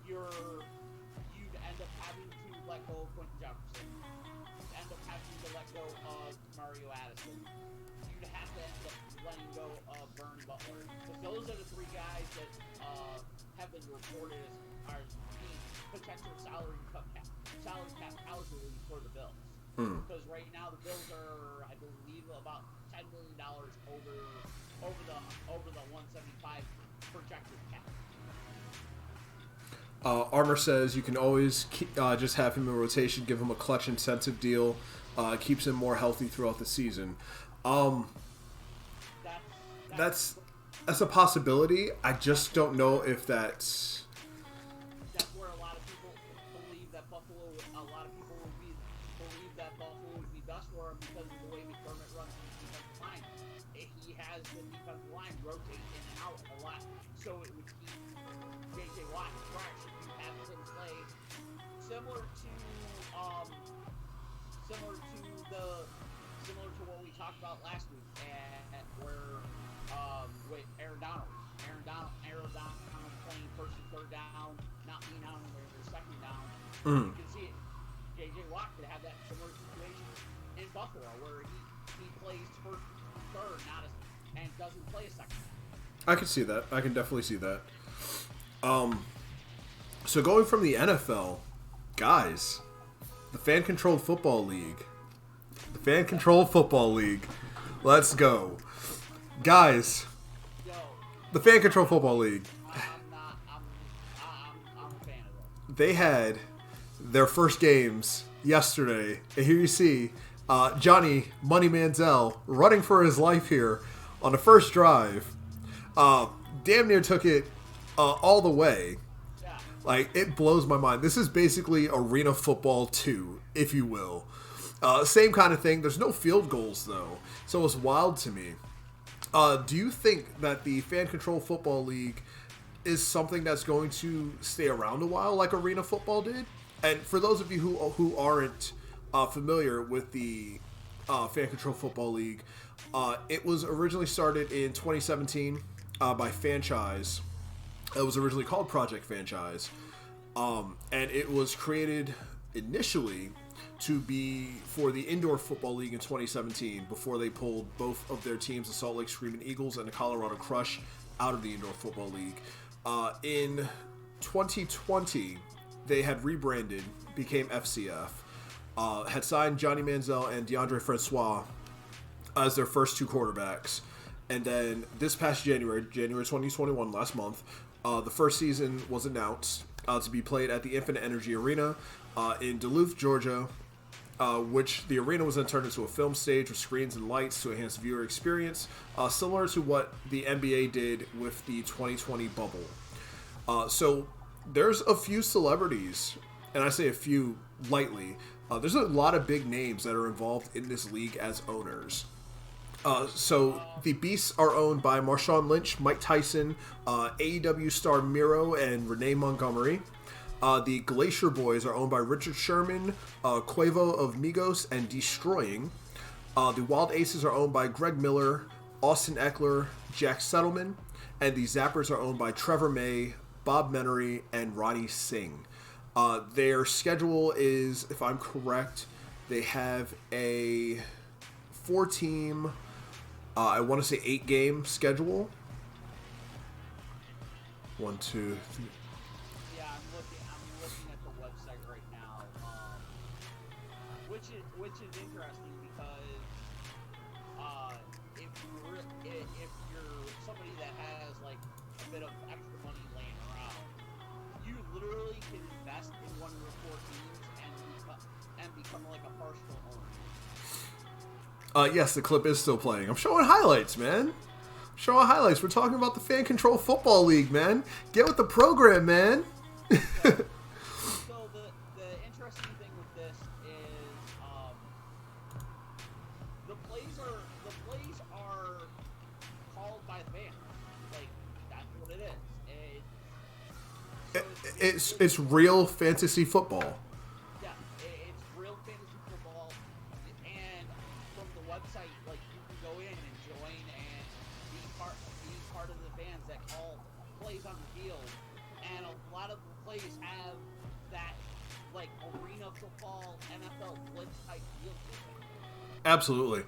you'd end up having to let go of Quentin Jefferson. You'd end up having to let go of Mario Addison. You'd have to end up letting go of Vernon Butler. Because those are the three guys that have been reported as the potential salary cap eligible for the Bills. Because right now the Bills are, I believe, about $10 million over the 175 projected cap. Armour says you can always just have him in rotation, give him a clutch incentive deal, keeps him more healthy throughout the season. That's a possibility. I just don't know if that's where a lot of people believe that Buffalo would be best for him because of the way McDermott runs the defensive line. He has the defensive line rotate in and out a lot, so it would keep J.J. Watt fresh if you have him play similar to what we talked about last week, and where with Aaron Donald playing first and third down, not being on their second down. You can see it. J.J. Watt could have that similar situation in Buffalo, where he plays first and third, and doesn't play a second. I can see that. I can definitely see that. So going from the NFL, guys, the fan-controlled football league. The fan-controlled football league. Let's go. Guys, the fan-controlled football league. I'm a fan of it. They had their first games yesterday. And here you see Johnny Money Manziel running for his life here on the first drive. Damn near took it all the way. Yeah. Like, it blows my mind. This is basically Arena Football 2, if you will. Same kind of thing. There's no field goals, though. So it's wild to me. Do you think that the Fan Control Football League is something that's going to stay around a while like Arena Football did? And for those of you who aren't familiar with the Fan Control Football League, it was originally started in 2017 by Franchise. It was originally called Project Franchise. And it was created initially to be for the Indoor Football League in 2017 before they pulled both of their teams, the Salt Lake Screaming Eagles and the Colorado Crush, out of the Indoor Football League. In 2020, they had rebranded, became FCF, had signed Johnny Manziel and DeAndre Francois as their first two quarterbacks. And then this past January 2021, last month, the first season was announced to be played at the Infinite Energy Arena in Duluth, Georgia, which the arena was then turned into a film stage with screens and lights to enhance viewer experience, similar to what the NBA did with the 2020 bubble. So there's a few celebrities, and I say a few lightly, There's a lot of big names that are involved in this league as owners. So the Beasts are owned by Marshawn Lynch, Mike Tyson, AEW star Miro, and Renee Montgomery. The Glacier Boys are owned by Richard Sherman, Quavo of Migos, and Destroying. The Wild Aces are owned by Greg Miller, Austin Eckler, Jack Settleman, and the Zappers are owned by Trevor May, Bob Menery, and Ronnie Singh. Their schedule is, if I'm correct, they have a 4-team, I want to say 8-game schedule. 1, 2, 3. Yeah, I'm looking at the website right now, which is interesting because if you're somebody that has like a bit of extra money laying around, you literally can invest in one of the 4 teams and become like a partial owner. Yes, the clip is still playing. I'm showing highlights, man. Showing highlights. We're talking about the Fan Control Football League, man. Get with the program, man. So the interesting thing with this is the plays are called by the fans. Like, that's what it is. It's real fantasy football. Yeah, it's real fantasy football, and from the website, like, you can go in and join and be part of the fans that call plays on the field, and a lot of the plays have that, like, arena football, NFL blitz type feel to it. Absolutely.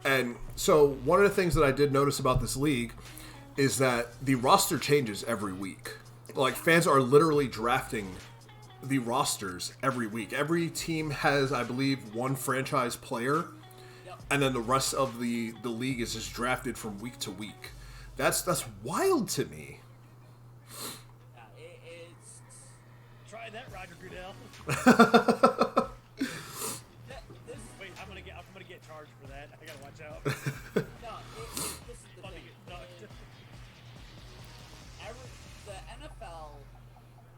And so one of the things that I did notice about this league is that the roster changes every week. Like, fans are literally drafting the rosters every week. Every team has, I believe, one franchise player, Yep. and then the rest of the league is just drafted from week to week. That's wild to me. Yeah, it's Try that, Roger Goodell. this. Wait, I'm gonna get charged for that. I gotta watch out. No, this is the Funny, thing. no. The NFL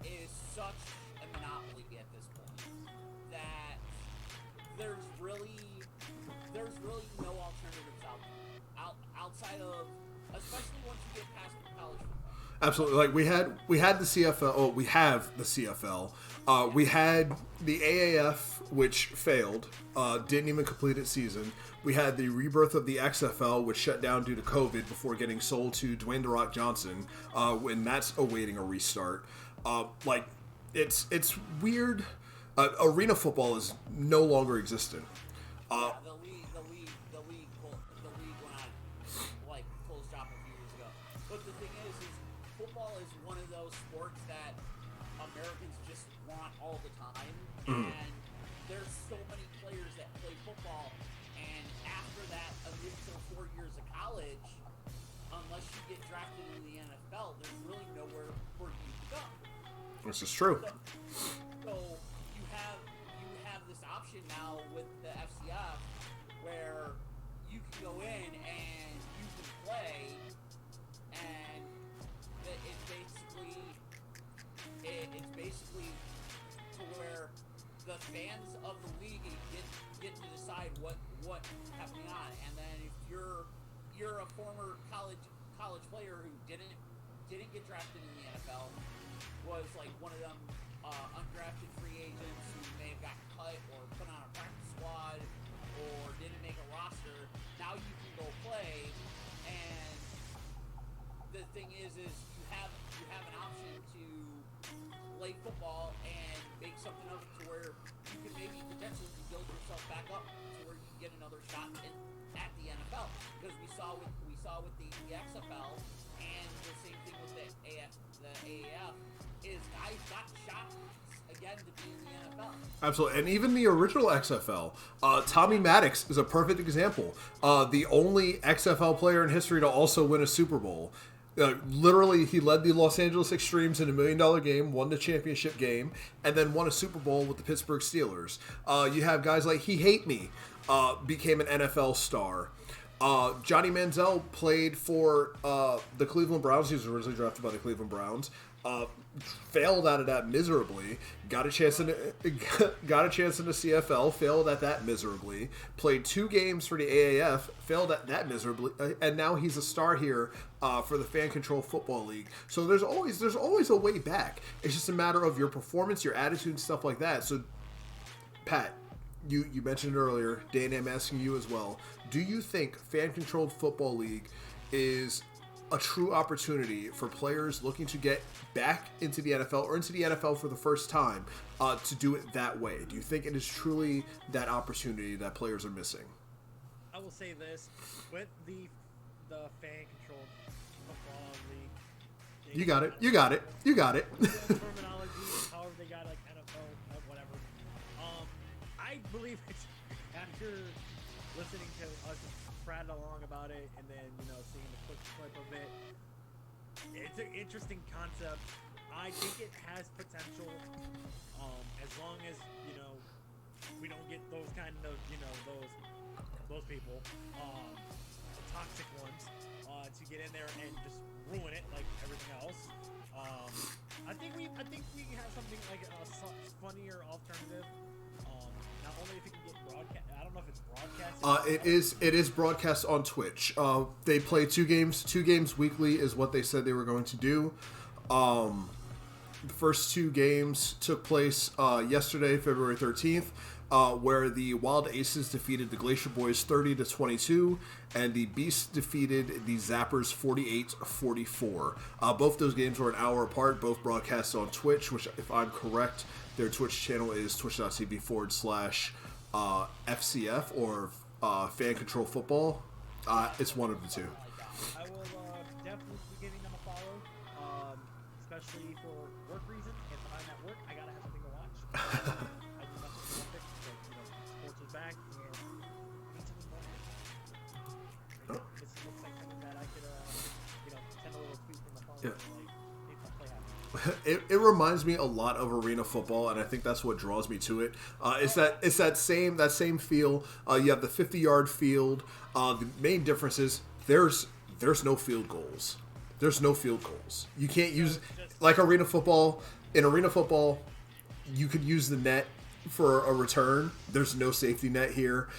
is such a monopoly at this point that there's really no alternatives outside of, especially once you get past college football. Absolutely. Like, we had the CFL. Oh, we have the CFL. We had the AAF, which failed, didn't even complete its season. We had the rebirth of the XFL, which shut down due to COVID before getting sold to Dwayne "The Rock" Johnson, and that's awaiting a restart. Like, it's weird. Arena football is no longer existent. Yeah, the league went on, like, closed shop a few years ago. But the thing is football is one of those sports that Americans just want all the time, and there's so many players that play football, and after that initial 4 years of college, unless you get drafted in the NFL, there's really nowhere for you to go. This is true. So you have this option now with the FCF where you can go in and you can play, and it's basically to where the fans of the league get to decide what's happening on, and then if you're a former college player who didn't get drafted in the NFL, was like one of them undrafted free agents who may have got cut or put on a practice squad or didn't make a roster, now you can go play, and the thing is you have an option to play football and make something of it to where you can maybe potentially build yourself back up to where you can get another shot at the NFL, because we saw with the XFL, and the same thing with the AAF, is guys got shots again to be in the NFL. Absolutely. And even the original XFL, Tommy Maddox is a perfect example. The only XFL player in history to also win a Super Bowl. Literally, he led the Los Angeles Extremes in $1 million game, won the championship game, and then won a Super Bowl with the Pittsburgh Steelers. You have guys like He Hate Me, became an NFL star. Johnny Manziel played for the Cleveland Browns. He was originally drafted by the Cleveland Browns. Failed out of that miserably. Got a chance in the CFL. Failed at that miserably. Played 2 games for the AAF. Failed at that miserably. And now he's a star here for the Fan Control Football League. So there's always a way back. It's just a matter of your performance, your attitude, and stuff like that. So, Pat, you mentioned it earlier. Dan, I'm asking you as well. Do you think Fan Controlled Football League is a true opportunity for players looking to get back into the NFL or into the NFL for the first time to do it that way? Do you think it is truly that opportunity that players are missing? I will say this, with the fan controlled football league. You got it. Terminology, however they got like NFL, whatever. I believe it's after listening to us prattle along about it and then seeing the quick clip of it. It's an interesting concept. I think it has potential, as long as we don't get those kind of those people, the toxic ones, to get in there and just ruin it like everything else. I think we have something like a funnier alternative. Not only if it can get broadcast, I don't know if it's broadcast. It is broadcast on Twitch. They play 2 games weekly is what they said they were going to do. The first 2 games took place yesterday, February 13th, where the Wild Aces defeated the Glacier Boys 30-22, and the Beasts defeated the Zappers 48-44. Both those games were an hour apart, both broadcast on Twitch, which, if I'm correct, their Twitch channel is twitch.tv/FCF or Fan Control Football. It's one of the 2. I will definitely be giving them a follow, especially for work reasons. If I'm at work, I gotta have something to watch. I do nothing Olympics, so sports is back, and I need something more. This looks like something that I could, send a little tweet from the phone. Yeah. And, make my play happen. It reminds me a lot of arena football, and I think that's what draws me to it. It's that same feel. You have the 50-yard field. The main difference is there's no field goals. There's no field goals. You can't use like arena football. In arena football, you could use the net for a return. There's no safety net here.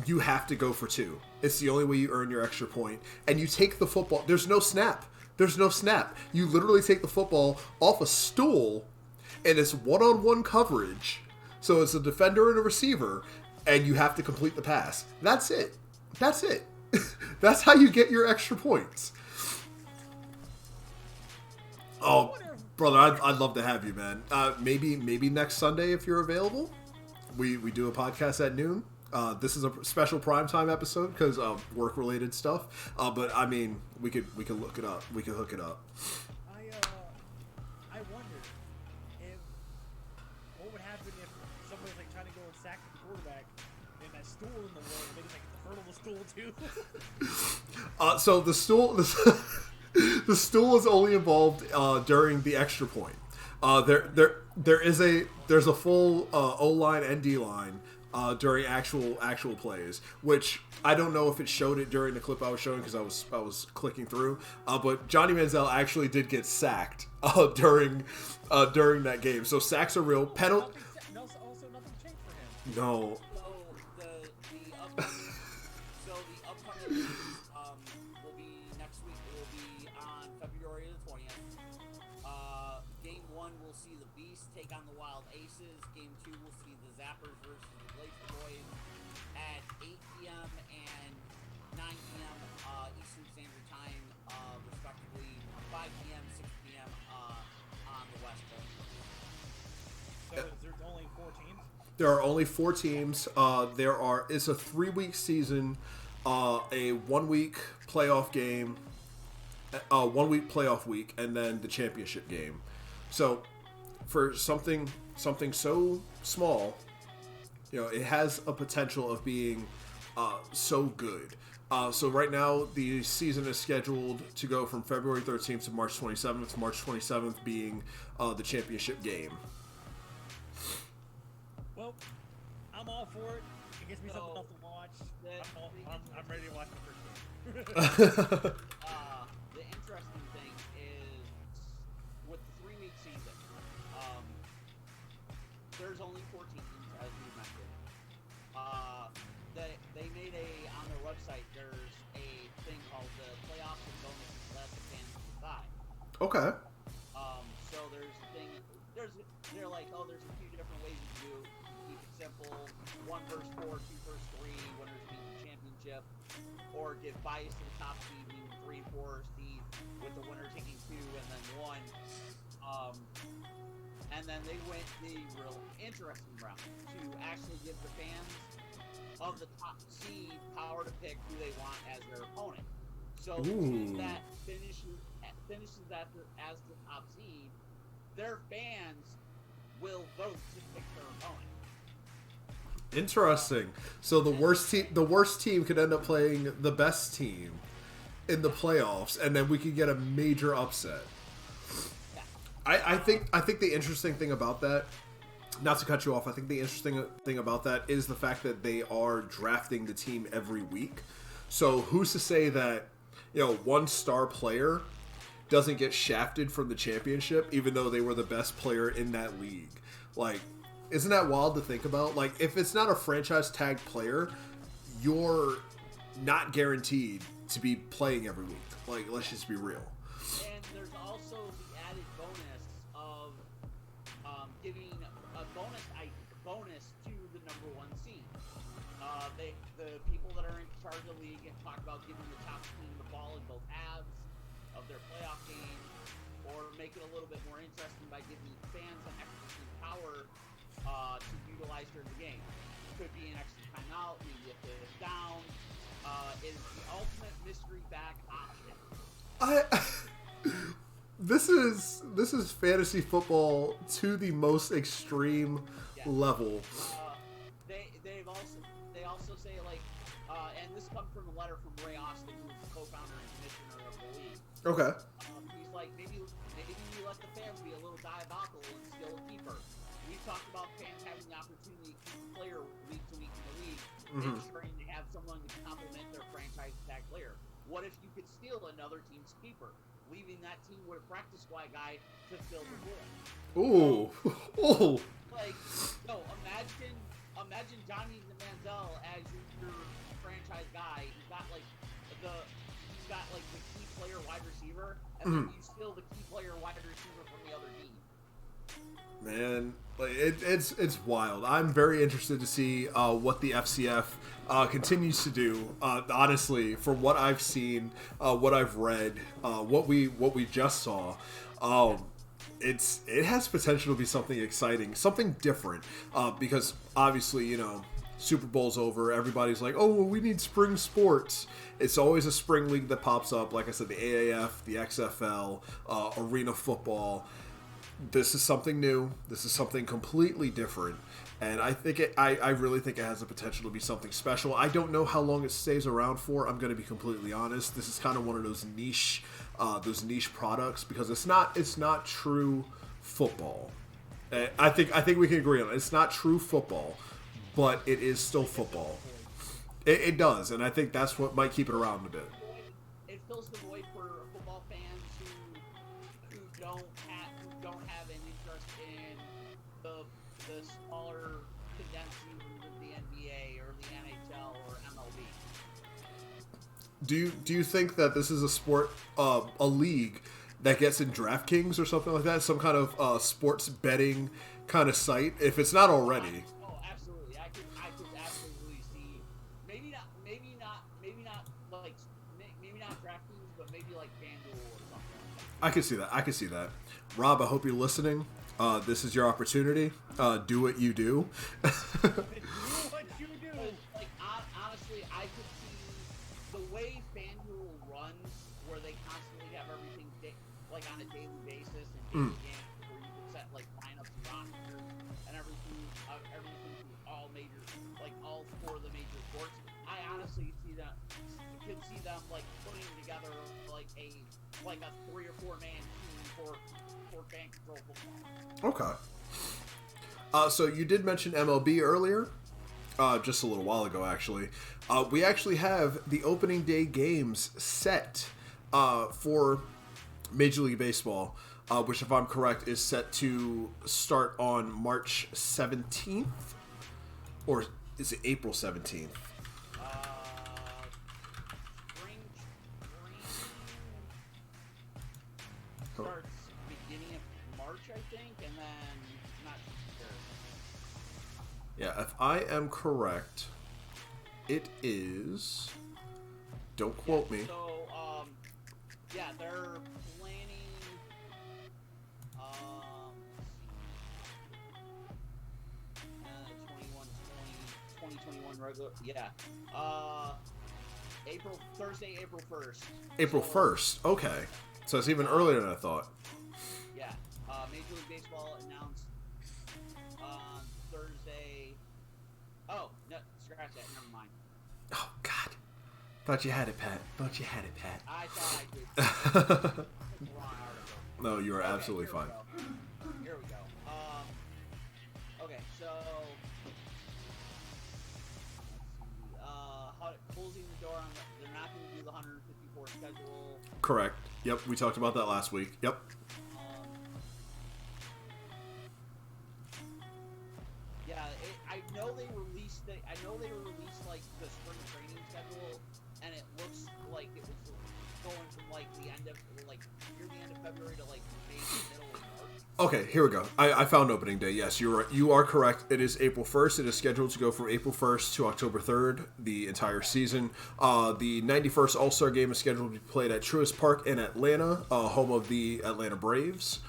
You have to go for 2. It's the only way you earn your extra point. And you take the football. There's no snap. You literally take the football off a stool, and it's one-on-one coverage. So it's a defender and a receiver, and you have to complete the pass. That's it. That's how you get your extra points. Oh, brother, I'd love to have you, man. Maybe next Sunday if you're available. We do a podcast at noon. This is a special primetime episode because of work-related stuff. But I mean, we could look it up. We could hook it up. I wonder what would happen if somebody's like trying to go and sack the quarterback, and that stool in the way, they like hurdle the stool too. So the stool, the stool is only involved during the extra point. There's a full O-line and D-line. During actual plays, which I don't know if it showed it during the clip I was showing because I was clicking through, but Johnny Manziel actually did get sacked during that game. So sacks are real. Penalty. Also, nothing changed for him. No. So the upcoming games will be next week. It will be on February the 20th. Game 1 we'll see the Beast take on the Wild Aces. Game 2 we'll see the Zappers versus the Glacier Boys at 8 p.m. and 9 p.m. Eastern Standard Time, respectively. 5 p.m., 6 p.m. On the West Coast. So there's only 4 teams? There are only 4 teams. It's a 3-week season, a 1-week playoff game, 1-week playoff week, and then the championship game. So for something so small, it has a potential of being so good. So right now the season is scheduled to go from February 13th to March 27th. March 27th being the championship game. Well, I'm all for it. It gives me something else to watch. I'm ready to watch the first game. The interesting thing is only 4 teams, as we mentioned. They made on their website, there's a thing called the playoffs and bonuses let the fans decide. Okay. So there's a thing, they're like, oh, there's a few different ways you can do it. Keep it simple, 1 versus 4, 2 versus 3, winners beat the championship, or give bias to the top seed, meaning 3, 4 seed, with the winner taking 2 and then 1. And then they went the real interesting route to actually give the fans of the top seed power to pick who they want as their opponent. So the team that finishes as the top seed, their fans will vote to pick their opponent. Interesting. So the worst team could end up playing the best team in the playoffs, and then we could get a major upset. I think the interesting thing about that, not to cut you off, I think the interesting thing about that is the fact that they are drafting the team every week. So who's to say that, one star player doesn't get shafted from the championship, even though they were the best player in that league? Like, isn't that wild to think about? Like, if it's not a franchise tag player, you're not guaranteed to be playing every week. Like, let's just be real. And there's also the added bonus of giving a bonus to the number 1 seed. The people that are in charge of the league and talk about giving the top team the ball in both halves of their playoff game, or make it a little bit more interesting by giving fans an extra power to utilize during the game. Could be an extra timeout, maybe a fifth down. Is the ultimate mystery back option. This is fantasy football to the most extreme level. They also say, like, and this comes from a letter from Ray Austin, who's the co-founder and commissioner of the league. Okay. He's like, maybe we let the fans be a little diabolical and steal a keeper. We've talked about fans having the opportunity to keep a player week to week in the league, ensuring they have someone to complement their franchise tag player. What if you could steal another team's keeper, leaving that team with a practice squad guy to fill the void? Ooh. Ooh. Like, no, imagine Johnny Manziel as your franchise guy. He's got the key player wide receiver, and then you steal the key player wide receiver from the other team. Man, like it's wild. I'm very interested to see what the FCF continues to do. Honestly, from what I've seen, what I've read, what we just saw, it has potential to be something exciting, something different. Because obviously, Super Bowl's over. Everybody's like, oh, we need spring sports. It's always a spring league that pops up. Like I said, the AAF, the XFL, arena football. This is something new. This is something completely different, and I think I really think it has the potential to be something special. I don't know how long it stays around for. I'm going to be completely honest. This is kind of one of those niche products because it's not true football. I think we can agree on it. It's not true football, but it is still football. It does, and I think that's what might keep it around a bit. It fills the void for football fans who don't have an interest in the smaller condensed seasons of the NBA or the NHL or MLB. Do you think that this is a sport, a league that gets in DraftKings or something like that, some kind of sports betting kind of site, if it's not already? Oh, absolutely. I could absolutely see maybe not DraftKings, but maybe like FanDuel or something like that. I could see that. Rob, I hope you're listening. This is your opportunity. Do what you do. Like, honestly, I could see the way FanDuel runs, where they constantly have everything like on a daily basis, and games where you can set like lineups and rosters and everything through all 4 of the major sports. I honestly could see them like putting together like a 3 or 4 man team for fan control football. Okay. So you did mention MLB earlier, just a little while ago, actually. We actually have the opening day games set for Major League Baseball. which, if I'm correct, is set to start on March 17th, or is it April 17th? Starts beginning of March, I think, and then not sure. Yeah, if I am correct, it is. Don't quote me. So, yeah, they're planning. 2021 regular. Yeah. Thursday, April 1st. April 1st. Okay. So it's even earlier than I thought. Yeah. Major League Baseball announced on Thursday. Oh, no, scratch that. Never mind. Oh, God. Thought you had it, Pat. Thought you had it, Pat. I thought I did. Wrong article. No, you are absolutely here fine. Here we go. Okay, so closing the door on they're not going to do the 154 schedule. Correct. Yep, we talked about that last week. Yep. Yeah, I know they released like the spring training schedule, and it looks like it was going from like the end of near the end of February to like maybe middle of March. Okay, here we go. I found opening day. Yes, you are correct. It is April 1st. It is scheduled to go from April 1st to October 3rd, the entire season. The 91st All-Star Game is scheduled to be played at Truist Park in Atlanta, home of the Atlanta Braves.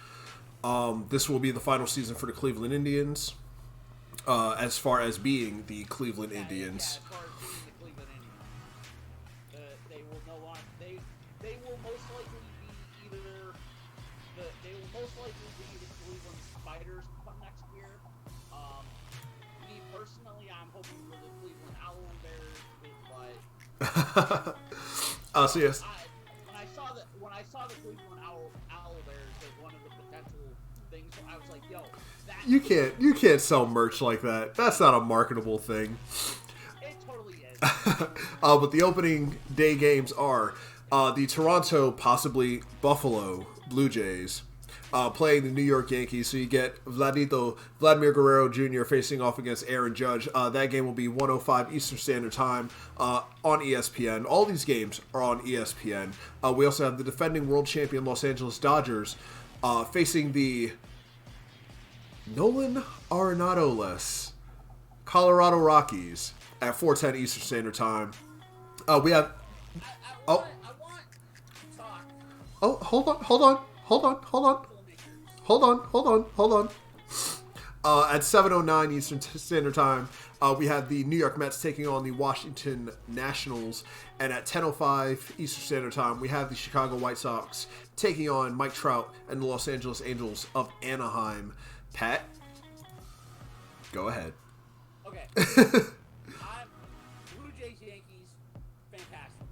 This will be the final season for the Cleveland Indians, as far as being the Cleveland Indians. Yeah, as far as being the Cleveland Indians, they will no longer. They will most likely be they will most likely be the Cleveland Spiders come next year. Me personally, I'm hoping for the Cleveland Owl Bears, but So yes. when I saw the Cleveland Owl Bears as one of the potential things, I was like, yo, that You can't sell merch like that. That's not a marketable thing. it totally is. But the opening day games are the Toronto, possibly Buffalo Blue Jays, playing the New York Yankees. So you get Vladimir Guerrero Jr. facing off against Aaron Judge. That game will be 1:05 Eastern Standard Time on ESPN. All these games are on ESPN. We also have the defending world champion Los Angeles Dodgers facing the Nolan Arenado-less Colorado Rockies at 4:10 Eastern Standard Time. We have. I want to talk. Oh, hold on. At 7:09 Eastern Standard Time, we have the New York Mets taking on the Washington Nationals, and at 10:05 Eastern Standard Time, we have the Chicago White Sox taking on Mike Trout and the Los Angeles Angels of Anaheim. Pat, go ahead. Okay. Blue Jays Yankees, fantastic.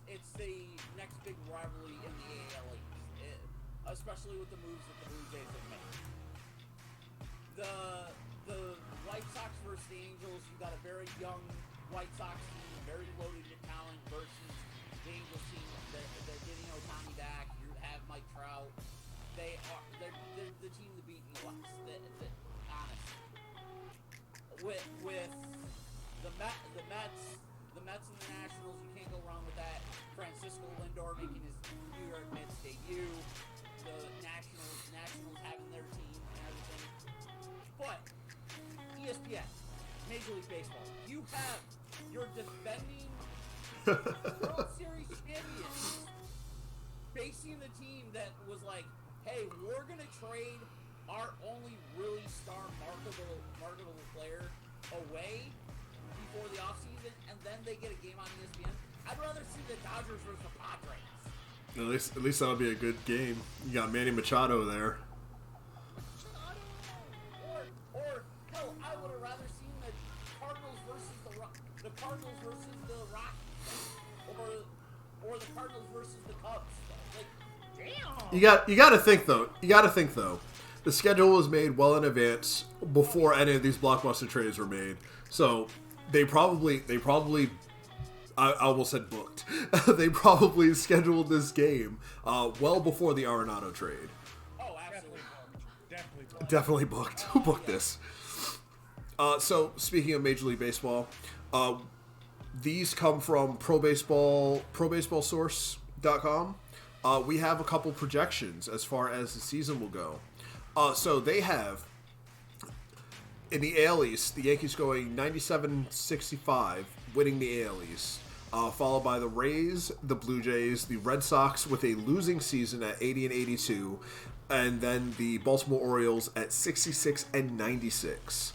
It's the next big rivalry in the AL East, especially with the moves that the Blue Jays have made. The White Sox versus the Angels, you got a very young White Sox team, very loaded with talent, versus the Angels team. They're getting Ohtani back. You have Mike Trout. They're the team to beat in the West. Honestly, with the Mets and the Nationals, you can't go wrong with that. Francisco Lindor making his New York Mets debut. The Nationals having their team and everything. But ESPN, Major League Baseball, you have your defending World Series champions facing the team that was like, hey, we're going to trade our only really star marketable player away before the offseason, and then they get a game on ESPN. I'd rather see the Dodgers versus the Padres. At least that'll be a good game. You got Manny Machado there. Or hell, I would have rather seen the Cardinals versus the Rockies, or the Cardinals versus the Cubs. Like, damn. You got to think though. The schedule was made well in advance before any of these blockbuster trades were made. So they probably I almost said booked. They probably scheduled this game well before the Arenado trade. Oh, absolutely. Definitely booked. Who booked this? So, speaking of Major League Baseball, these come from ProBaseballSource.com. We have a couple projections as far as the season will go. So they have, in the AL East, the Yankees going 97-65, winning the AL East, followed by the Rays, the Blue Jays, the Red Sox with a losing season at 80-82, and then the Baltimore Orioles at 66-96,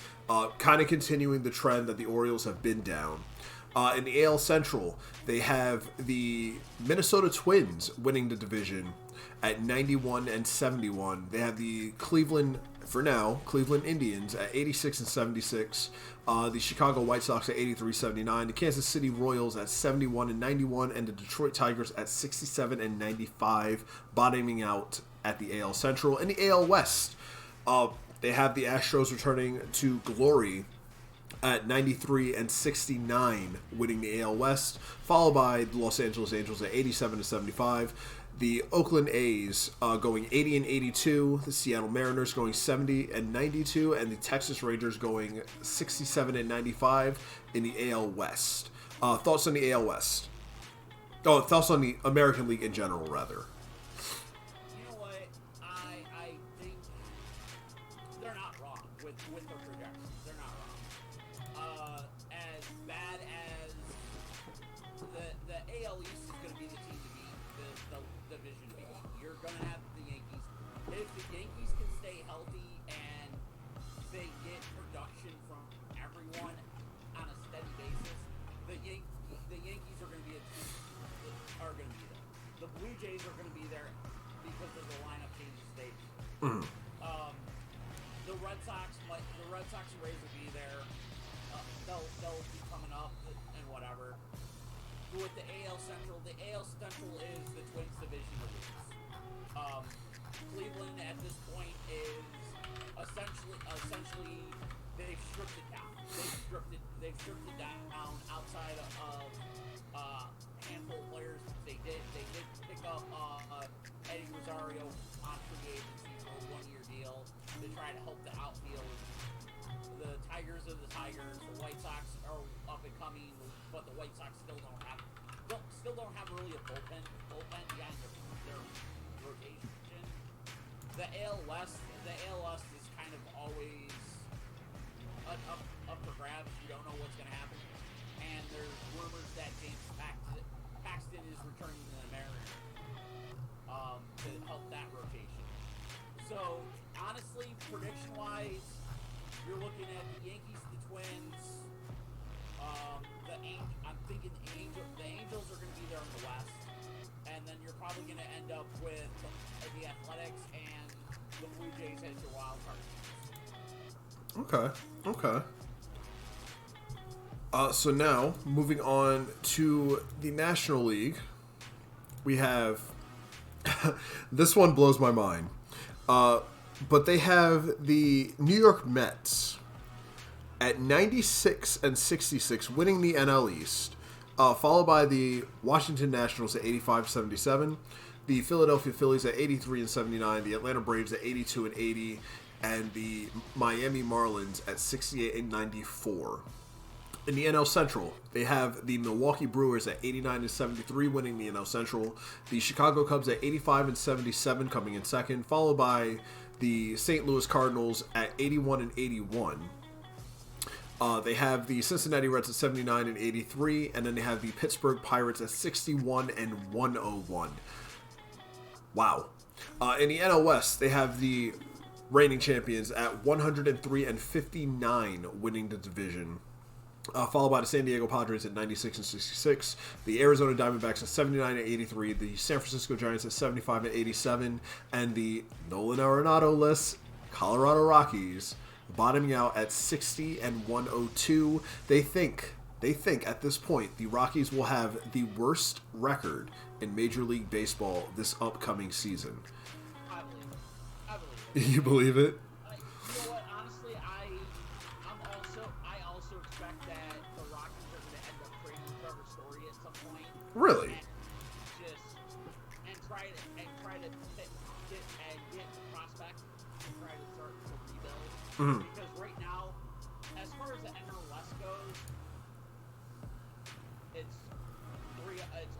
kind of continuing the trend that the Orioles have been down. In the AL Central, they have the Minnesota Twins winning the division at 91-71. They have the Cleveland Indians at 86-76. The Chicago White Sox at 83-79. The Kansas City Royals at 71-91, and the Detroit Tigers at 67-95, bottoming out at the AL Central. In the AL West, they have the Astros returning to glory at 93-69, winning the AL West, followed by the Los Angeles Angels at 87-75. The Oakland A's going 80-82, the Seattle Mariners going 70-92, and the Texas Rangers going 67-95 in the AL West. Thoughts on the AL West? Oh, thoughts on the American League in general, rather. You know what? I think they're not wrong with their projections. They're not wrong. As bad as the AL East is going to be the team to beat, the division to beat. You're going to have the Yankees. If the Yankees can stay healthy and they get production from everyone on a steady basis, the Yankees are going to be a team that are going to be there. The Blue Jays are going to be there because of the lineup changes stage. The Red Sox and Rays will be there. They'll be coming up and whatever. With the AL Central is the Twins division of leagues. Cleveland at this point is essentially they've stripped it down. They've stripped it down outside of handful of players. They did pick up Eddie Rosario on free agency for a 1-year deal to try to help the outfield. The Tigers are the Tigers. The White Sox are up and coming, but the White Sox still don't have really a bullpen behind their rotation. The AL West is kind of always up for grabs. You don't know what's going to happen, and there's rumors that James Paxton is returning to the Mariners to help that rotation. So honestly, prediction-wise, you're looking at the Yankees, the Twins. I'm thinking the Angels are going to be there in the West, and then you're probably going to end up with the Athletics and the Blue Jays as your wild card. Okay. So now, moving on to the National League, we have... this one blows my mind. But they have the New York Mets at 96-66, winning the NL East, followed by the Washington Nationals at 85-77, the Philadelphia Phillies at 83-79, the Atlanta Braves at 82-80, and the Miami Marlins at 68-94. In the NL Central, they have the Milwaukee Brewers at 89-73, winning the NL Central. The Chicago Cubs at 85-77, coming in second, followed by the St. Louis Cardinals at 81-81. They have the Cincinnati Reds at 79-83, and then they have the Pittsburgh Pirates at 61-101. Wow. In the NL West, they have the reigning champions at 103-59, winning the division. Followed by the San Diego Padres at 96-66, the Arizona Diamondbacks at 79-83, the San Francisco Giants at 75-87, and the Nolan Arenado-less Colorado Rockies bottoming out at 60-102. They think at this point the Rockies will have the worst record in Major League Baseball this upcoming season. I believe it. You believe it? You know what? Honestly, I also expect that the Rockies are going to end up trading Trevor Story at Really? And try to get the prospect and try to start to rebuild. Mm-hmm. Because right now, as far as the NL West goes, it's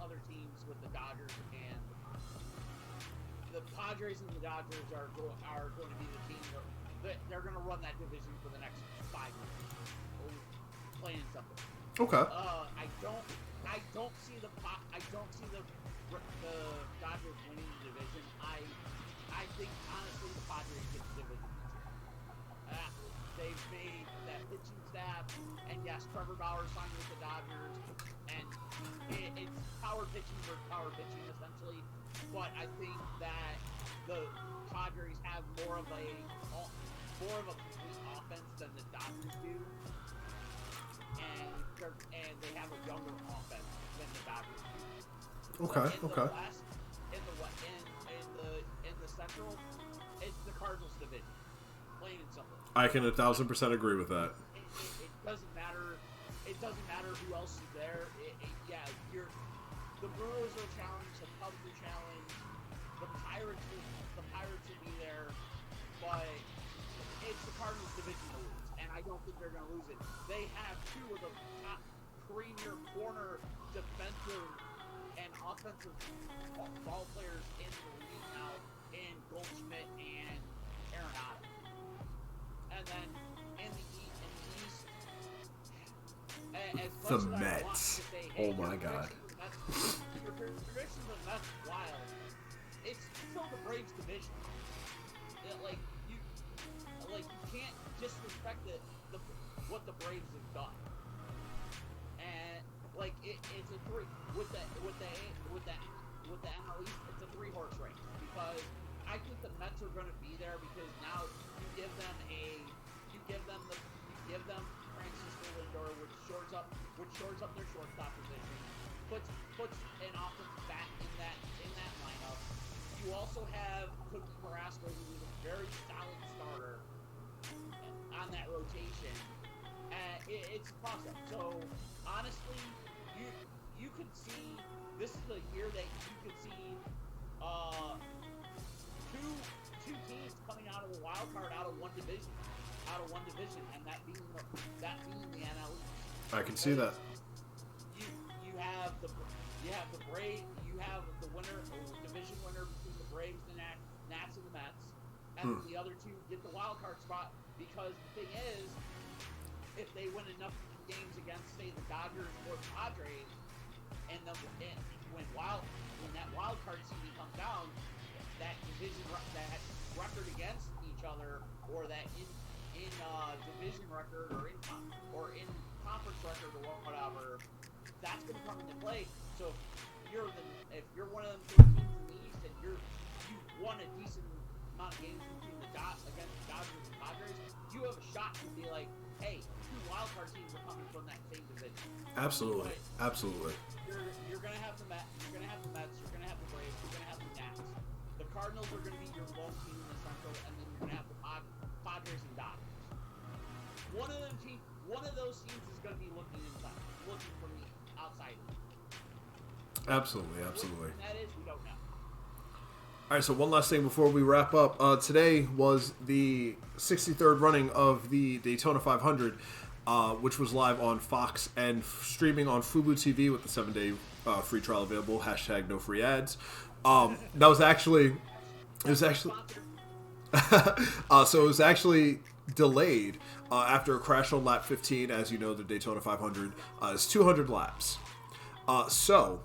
other teams with the Dodgers and the Padres and the Dodgers are going to be the team they're going to run that division for the next 5 years. Plain and simple. Okay. I don't see the Dodgers winning the division. I think honestly the Padres get the division this year. They've made that pitching staff, and yes, Trevor Bauer signed with the Dodgers, and it's power pitching versus power pitching essentially. But I think that the Padres have more of a complete offense than the Dodgers do, and they have a younger offense than the Dodgers do. Okay. In the West, in the Central, it's the Cardinals division, plain and simple. I can 1,000% agree with that. It doesn't matter. It doesn't matter who else is there. The Brewers are challenged. The Cubs are challenged. The Pirates will be there, but it's the Cardinals division to lose, and I don't think they're going to lose it. They have two of the top premier corner defensive and offensive ball players in the league now, in Goldschmidt and Arenado. And then in the East, as much The as I Mets. want to say, Oh my God. Your prediction of the Mets is wild. It's still the Braves division. You can't disrespect what the Braves have done. And it's a three with the NL East. It's a 3-horse race because I think the Mets are going to be there because now you give them Francisco Lindor, which shores up their shortstop position, puts an offense back in that lineup. You also have Cookie Carrasco, who is a very solid starter on that rotation. It's a process. So honestly, you could see this is a year that you could see two teams coming out of the wild card out of one division, and that being the NL East. I can see that. You have the Braves. You have the division winner between the Braves, the Nats, and the Mets, and the other two get the wild card spot. Because the thing is, if they win enough games against, say, the Dodgers or the Padres, and when that wild card season comes down, that record against each other, or that in division record or in conference record or whatever, that's going to come into play. So if you're one of them two teams in the East and you've won a decent amount of games between against the Dodgers and Padres, you have a shot to be like, hey, two wildcard teams are coming from that same division. Absolutely. But Absolutely. You're going to have the Mets. You're going to have the Mets. You're going to have the Braves. You're going to have the Nats. The Cardinals are going to be your lone team in the Central, and then you're going to have the Padres and Dodgers. One of those teams is going to be looking from the outside. Absolutely. What that is, we don't know. All right, so one last thing before we wrap up. Today was the 63rd running of the Daytona 500, which was live on Fox and streaming on Fubo TV with the 7-day free trial available. # no free ads. It was actually delayed after a crash on lap 15. As you know, the Daytona 500 is 200 laps. So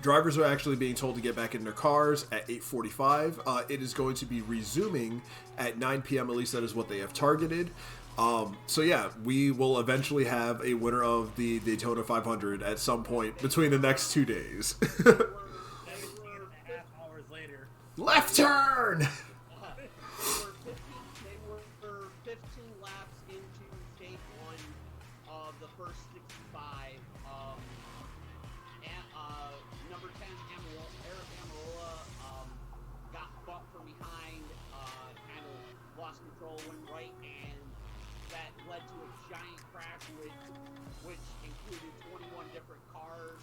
drivers are actually being told to get back in their cars at 8:45. It is going to be resuming at 9 p.m. At least that is what they have targeted. So yeah, we will eventually have a winner of the Daytona 500 at some point between the next 2 days. 19.5 hours later. Left turn! They were 15 laps into stage 1 of the first 65. Number 10, Eric Amarola, got bumped from behind, kind of lost control, went right, and that led to a giant crash, which included 21 different cars.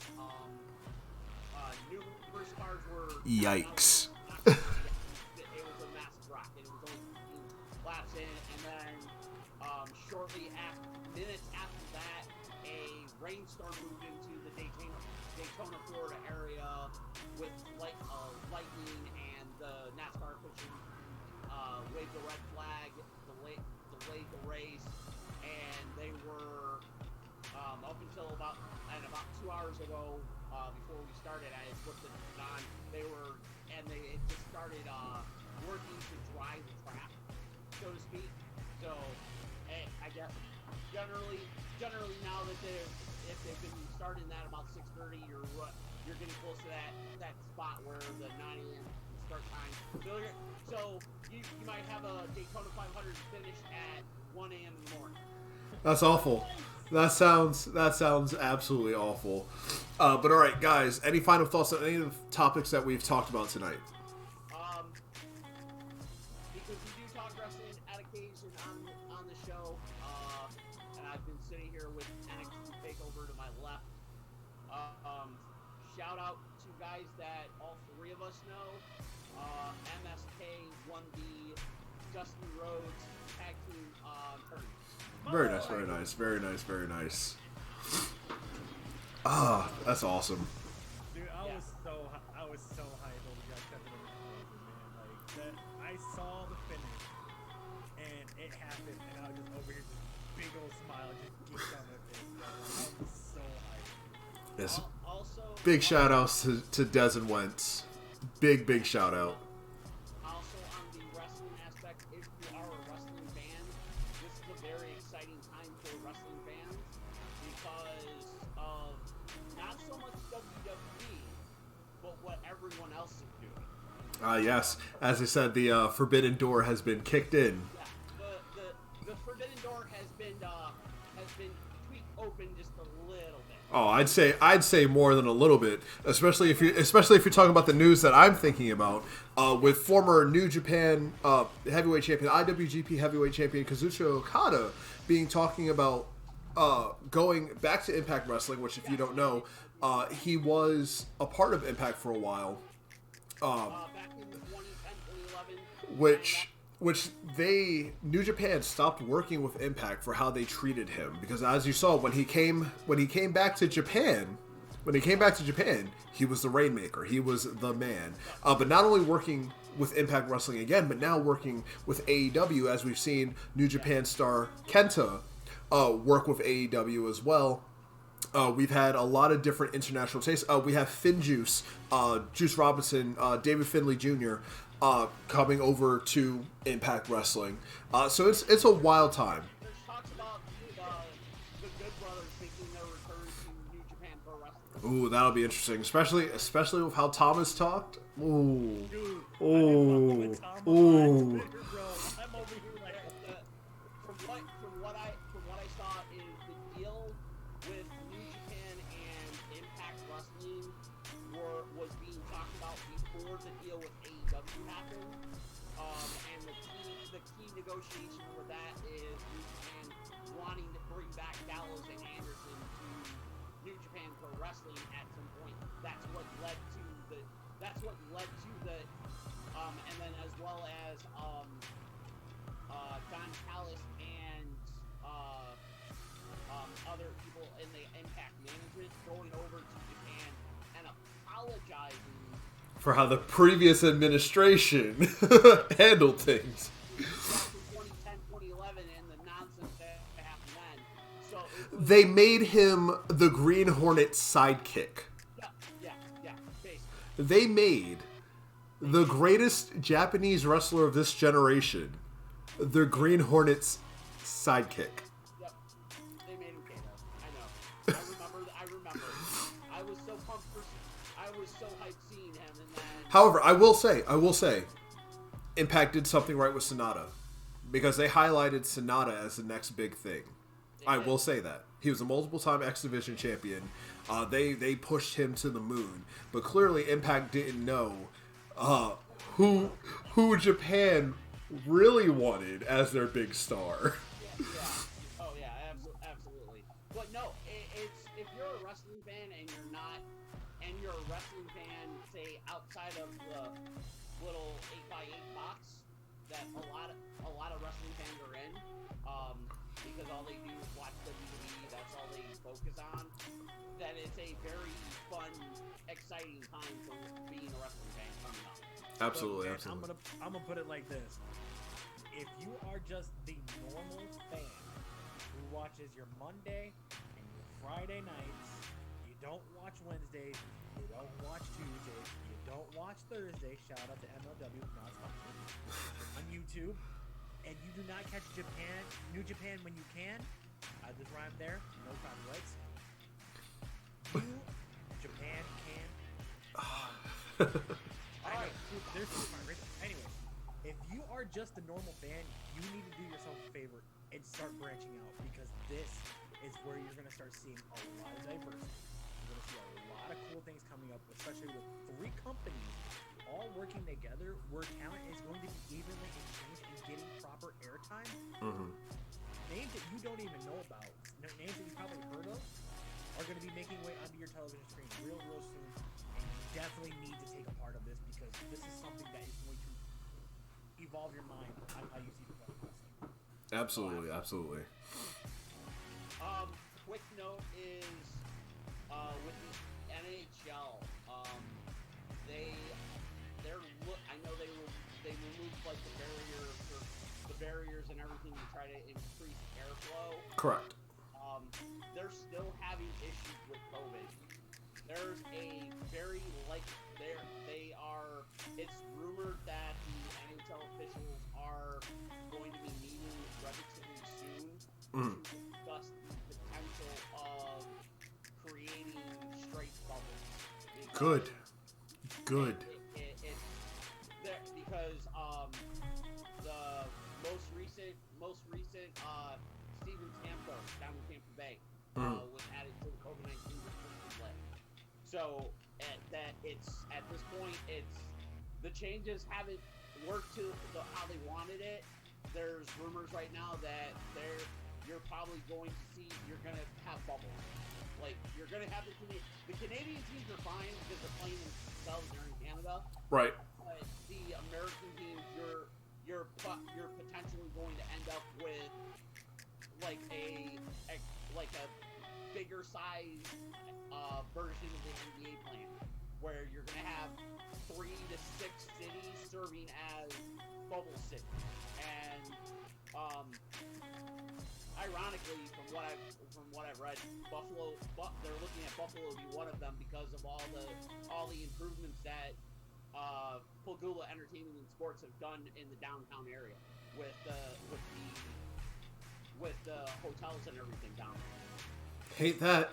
cars were... Yikes. It was a massive rock, and it was only 15 laps in, and then shortly after, minutes after that, a rainstorm moved into the Daytona, Florida area with lightning, and the NASCAR officials waved the red flag, delayed the race, and they were up until about 2 hours ago, before we started, I had flipped it on. They just started working to dry the track, so to speak. So, I guess generally now that if they've been starting that about 6:30, you're getting close to that spot where the 9 a.m. start time. So you might have a Daytona 500 finish at 1 a.m. in the morning. That's awful. That sounds absolutely awful. But all right, guys, any final thoughts on any of the topics that we've talked about tonight? Because we do talk wrestling at occasion on the show, and I've been sitting here with NXT Takeover to my left. Shout out to guys that all three of us know. MSK won the Dusty Rhodes Tag Team tournament. Very nice, very nice, very nice, very nice. Ah, that's awesome. Dude, I was so hyped over that Kevin Owens, man. Like that, I saw the finish, and it happened, and I was just over here, just big old smile, just geeked on my face. Man. I was so hyped. Yes. Also, Big shout outs to Des and Wentz. Big shout out. Also, on the wrestling aspect, if you are a wrestling fan, this is a very exciting time for wrestling fans because of not so much WWE, but what everyone else is doing. Yes, as I said, the forbidden door has been kicked in. Yeah, the forbidden door has been tweaked open just a little bit. Oh, I'd say more than a little bit, especially if you're talking about the news that I'm thinking about, with former New Japan heavyweight champion, IWGP heavyweight champion Kazuchika Okada talking about going back to Impact Wrestling, which if you don't know, he was a part of Impact for a while, Back in 2010, 2011. which New Japan stopped working with Impact for how they treated him, because as you saw when he came back to Japan, he was the Rainmaker, he was the man. But not only working with Impact Wrestling again, but now working with AEW, as we've seen New Japan star Kenta work with AEW as well. We've had a lot of different international tastes. We have FinJuice, Juice Robinson, David Finlay Jr. Coming over to Impact Wrestling. So it's a wild time. There's talks about the Good Brothers making their return to New Japan Pro Wrestling. Ooh, that'll be interesting, especially with how Thomas talked. Ooh, Dude, ooh, I'm ooh. over here like, From what I saw is the deal with New Japan and Impact Wrestling was being talked about before the deal with AEW happened. And the key negotiation with that is New Japan wanting to bring back Gallows and Anderson to New Japan Pro Wrestling at some point. That's what led to the and then as well as Don Callis and other people in the Impact management going over to Japan and apologizing For how the previous administration handled things. back in 2010, 2011 and the nonsense that happened then. So it was, They made him the Green Hornet sidekick. yeah, basically. They made the greatest Japanese wrestler of this generation the Green Hornet's sidekick. Yep. They made him Kato. I know. I remember. I was so pumped I was so hyped seeing him and then However, I will say, Impact did something right with Sonata, because they highlighted Sonata as the next big thing. I will say that. He was a multiple-time X Division champion. They pushed him to the moon, but clearly Impact didn't know who Japan really wanted as their big star. yeah. Oh yeah, absolutely. But no, it's if you're a wrestling fan and you're a wrestling fan, say outside of the little 8x8 box that a lot of wrestling fans are in, because all they do is watch WWE, that's all they focus on, that it's a very fun, exciting time for being a wrestling fan coming up. Absolutely, Look, man, absolutely. I'm gonna put it like this: if you are just the normal fan who watches your Monday and your Friday nights, you don't watch Wednesdays, you don't watch Tuesdays, you don't watch Thursday. Shout out to MLW, not sponsored, on YouTube, and you do not catch New Japan when you can. I just rhymed there. No copyrights. Japan can. I know. There's right there. Anyway, if you are just a normal fan, you need to do yourself a favor and start branching out, because this is where you're going to start seeing a lot of diversity. You're going to see a lot of cool things coming up, especially with 3 companies all working together, where talent is going to be evenly exchanged and getting proper airtime. Mm-hmm. Names that you don't even know about, names that you probably heard of, are going to be making way onto your television screen real soon. And you definitely need to take a part of this, because this is something that is going to evolve your mind on how you see professional wrestling. Absolutely, absolutely. Quick note is with the NHL, I know they removed like the barriers and everything to try to increase airflow. Correct. They're still having issues with COVID. There's a very it's rumored that the NHL officials are going to be meeting relatively soon to discuss the potential of creating straight bubbles. Good. Because the most recent Steven Stamkos down in Tampa Bay was added to the COVID-19 restricted list. So at this point, the changes haven't worked to how they wanted it. There's rumors right now that you're probably going to have bubbles. Like, you're going to have the Canadian teams are fine because they're playing themselves there in Canada. Right. But the American teams, you're potentially going to end up with like a bigger size version of the NBA plan, where you're going to have 3 to 6 cities serving as bubble cities. And ironically, from what I've read, they're looking at Buffalo to be one of them because of all the improvements that Pagula Entertainment and Sports have done in the downtown area with the hotels and everything down there. Hate that.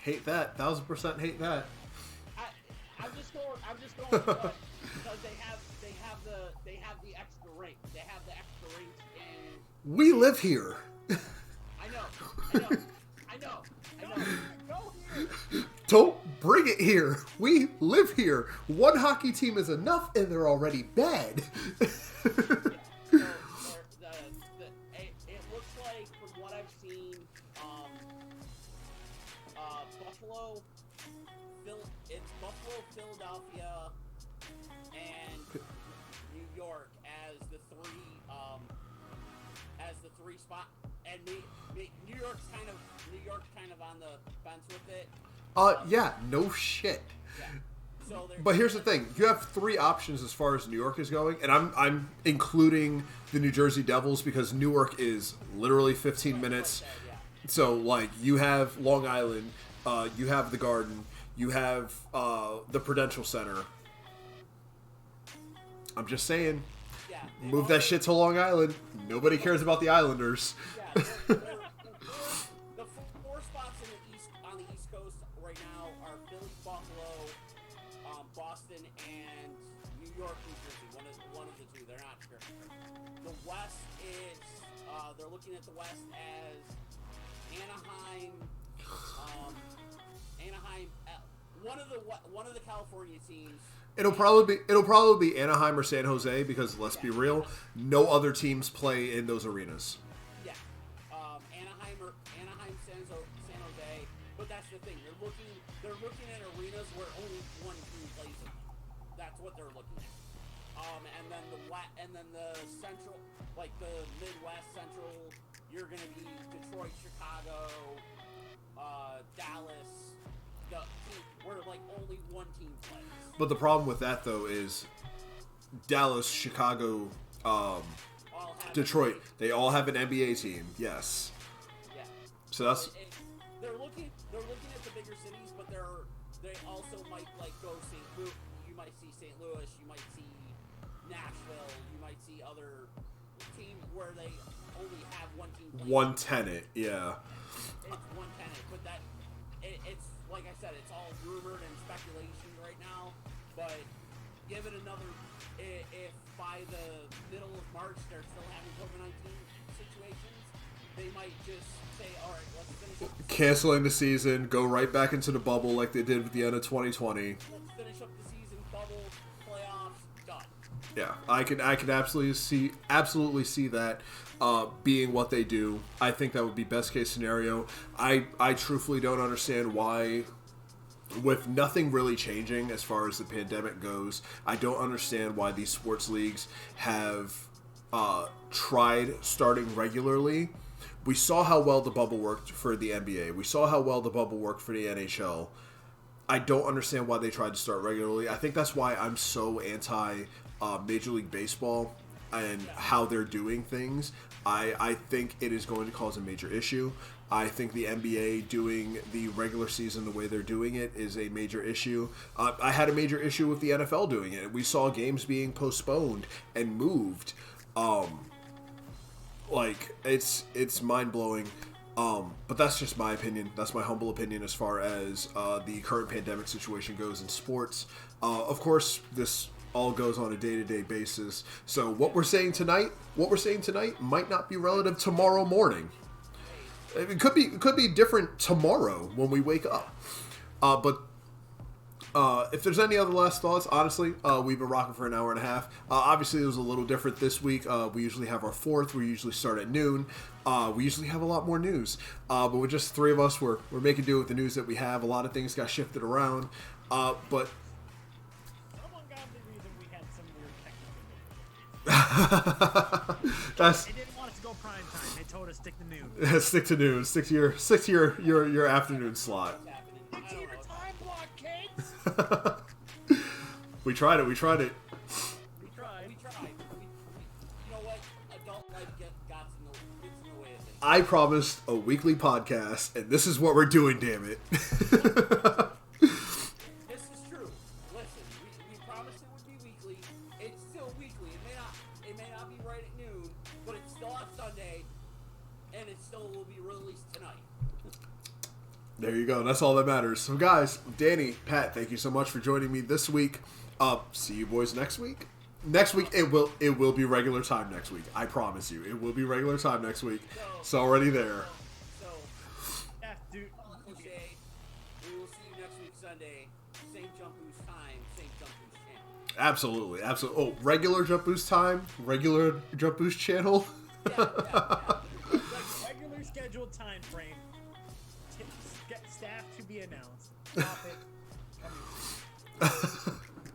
1,000% hate that. I'm just going because they have the extra rink. They have the extra rinks and We live here. I know. Go here! Don't bring it here. We live here. One hockey team is enough, and they're already bad. It looks like, from what I've seen, Buffalo, Philadelphia, and New York as the three spot, and New York's kind of on the fence with it. Yeah, no shit. Yeah. So But here's the thing: you have 3 options as far as New York is going, and I'm including the New Jersey Devils because Newark is literally 15 minutes. Yeah. So, like, you have Long Island, you have the Garden, you have the Prudential Center. I'm just saying, Yeah. move that shit to Long Island. Nobody cares about the Islanders. Yeah, the 4 spots on the East Coast right now are Philly, Buffalo, Boston, and New York, New Jersey. One of the 2. They're not sure. The West is they're looking at the West as Anaheim. One of the California teams. It'll probably be Anaheim or San Jose because let's be real, no other teams play in those arenas. Yeah, Anaheim, San Jose, but that's the thing. They're looking at arenas where only one team plays in them. That's what they're looking at. And then the central, like the Midwest Central, you're gonna be Detroit, Chicago, Dallas, where like only one team plays. But the problem with that though is Dallas, Chicago, Detroit, they all have an NBA team. Yes. Yeah. So that's. They're looking at the bigger cities, but they also might like go St. Louis. You might see St. Louis. You might see Nashville. You might see other teams where they only have one team. One tenant, yeah. It's one tenant, but it's like I said, it's all rumored and speculation right now. But give it another. If by the middle of March they're still having COVID-19 situations, they might just say, "All right, let's finish up Canceling the season, go right back into the bubble like they did at the end of 2020. Let's finish up the season, bubble, playoffs, done." Yeah, I can absolutely see that being what they do. I think that would be best case scenario. I truthfully don't understand why, with nothing really changing as far as the pandemic goes, I don't understand why these sports leagues have tried starting regularly. We saw how well the bubble worked for the NBA. We saw how well the bubble worked for the NHL. I don't understand why they tried to start regularly. I think that's why I'm so anti Major League Baseball and how they're doing things. I think it is going to cause a major issue. I think the NBA doing the regular season the way they're doing it is a major issue. I had a major issue with the NFL doing it. We saw games being postponed and moved. It's mind-blowing. But that's just my opinion. That's my humble opinion as far as the current pandemic situation goes in sports. Of course, this all goes on a day-to-day basis. So what we're saying tonight might not be relative tomorrow morning. It could be different tomorrow when we wake up. But if there's any other last thoughts, honestly, we've been rocking for an hour and a half. Obviously, it was a little different this week. We usually have our fourth. We usually start at noon. We usually have a lot more news. But with just three of us, we're making do with the news that we have. A lot of things got shifted around. But Some ungodly reason we had some weird technical. that's. They didn't want us to go prime time. They told us stick to noon. Stick to noon. Stick to your afternoon slot. It's your time block, kids. We tried it. We tried. You know what? Adult life gets in the way of things. I promised a weekly podcast, and this is what we're doing. Damn it! This is true. Listen, we promised it would be weekly. It's still weekly. It may not be right at noon, but it's still on Sunday, and it still will be released tonight. There you go. That's all that matters. So, guys, Danny, Pat, thank you so much for joining me this week. See you boys next week. Next week it will be regular time. Next week, I promise you, it will be regular time next week. It's already there. So, Yeah, dude. Jose, we will see you next week Sunday. Same JumpBoost time, same JumpBoost channel. Absolutely. Oh, regular JumpBoost time, regular JumpBoost channel. Yeah. Like regular scheduled time frame. Get staff to be announced. Stop it.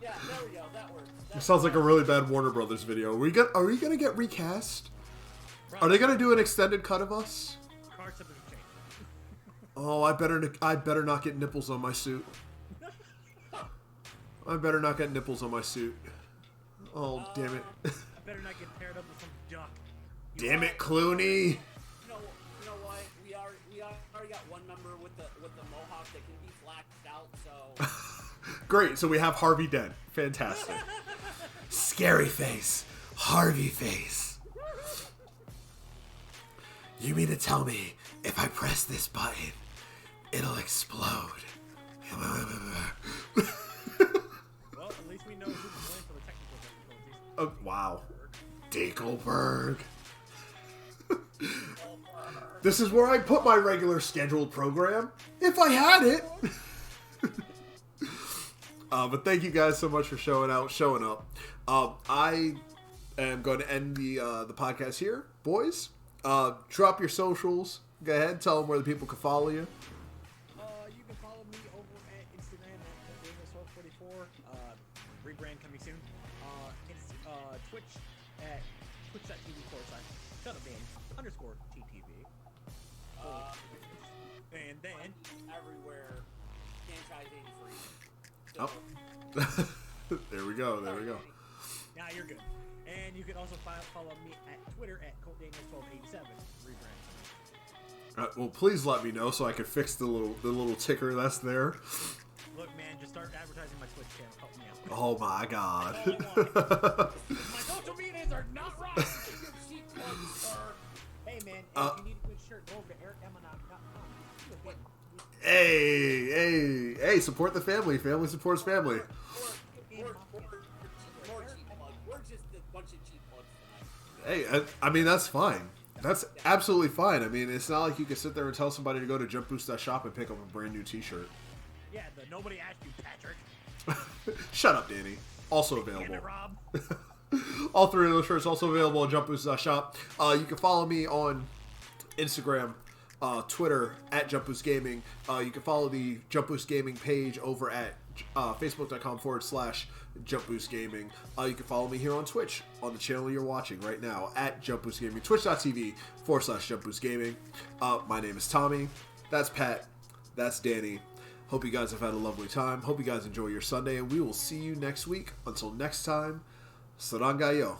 Yeah, there we go. That works. Sounds like a really bad Warner Brothers video. Are we gonna get recast? Are they gonna do an extended cut of us? Cards have been changed. Oh, I better not get nipples on my suit. I better not get nipples on my suit. Oh, damn it. I better not get paired up with some junk. Damn it, Clooney. You know what? We already got one member with the mohawk that can be flaxed out. So Great, so we have Harvey Dent. Fantastic. Scary face. Harvey face. You mean to tell me if I press this button, it'll explode? Well, at least we know who's to blame for the technical difficulties. Oh, wow. Dakelberg. This is where I put my regular scheduled program, if I had it. But thank you guys so much for showing up. I am going to end the podcast here, boys. Drop your socials. Go ahead, tell them where the people can follow you. You can follow me over at Instagram at Daniel1244. Rebrand coming soon. Twitch at twitch.tv/shutupdan_TTV. And then everywhere, franchise 83. Oh. There we go. There we go. Now you're good. And you can also follow me at Twitter at CodeDaniel1287. Rebrand. Well, please let me know so I can fix the little ticker that's there. Look, man, just start advertising my Twitch channel. Help me out. Oh my God. My social medias are not right. Hey, man, if you need a good shirt, go over to ericemmonot.com. Hey, support the family. Family supports family. We're cheap plugs. We're just a bunch of cheap plugs tonight. Hey, I mean, that's fine. That's absolutely fine. I mean, it's not like you can sit there and tell somebody to go to JumpBoost.shop and pick up a brand new t-shirt. Yeah, nobody asked you, Patrick. Shut up, Danny. Also Damn available. it, Rob. All three of those shirts also available on JumpBoost.shop. You can follow me on Instagram, Twitter at JumpBoost Gaming. You can follow the JumpBoost Gaming page over at Facebook.com/JumpBoost Gaming. You can follow me here on Twitch on the channel you're watching right now at JumpBoost Gaming. Twitch.tv/JumpBoost Gaming. My name is Tommy. That's Pat. That's Danny. Hope you guys have had a lovely time. Hope you guys enjoy your Sunday, and we will see you next week. Until next time, Sarangayo.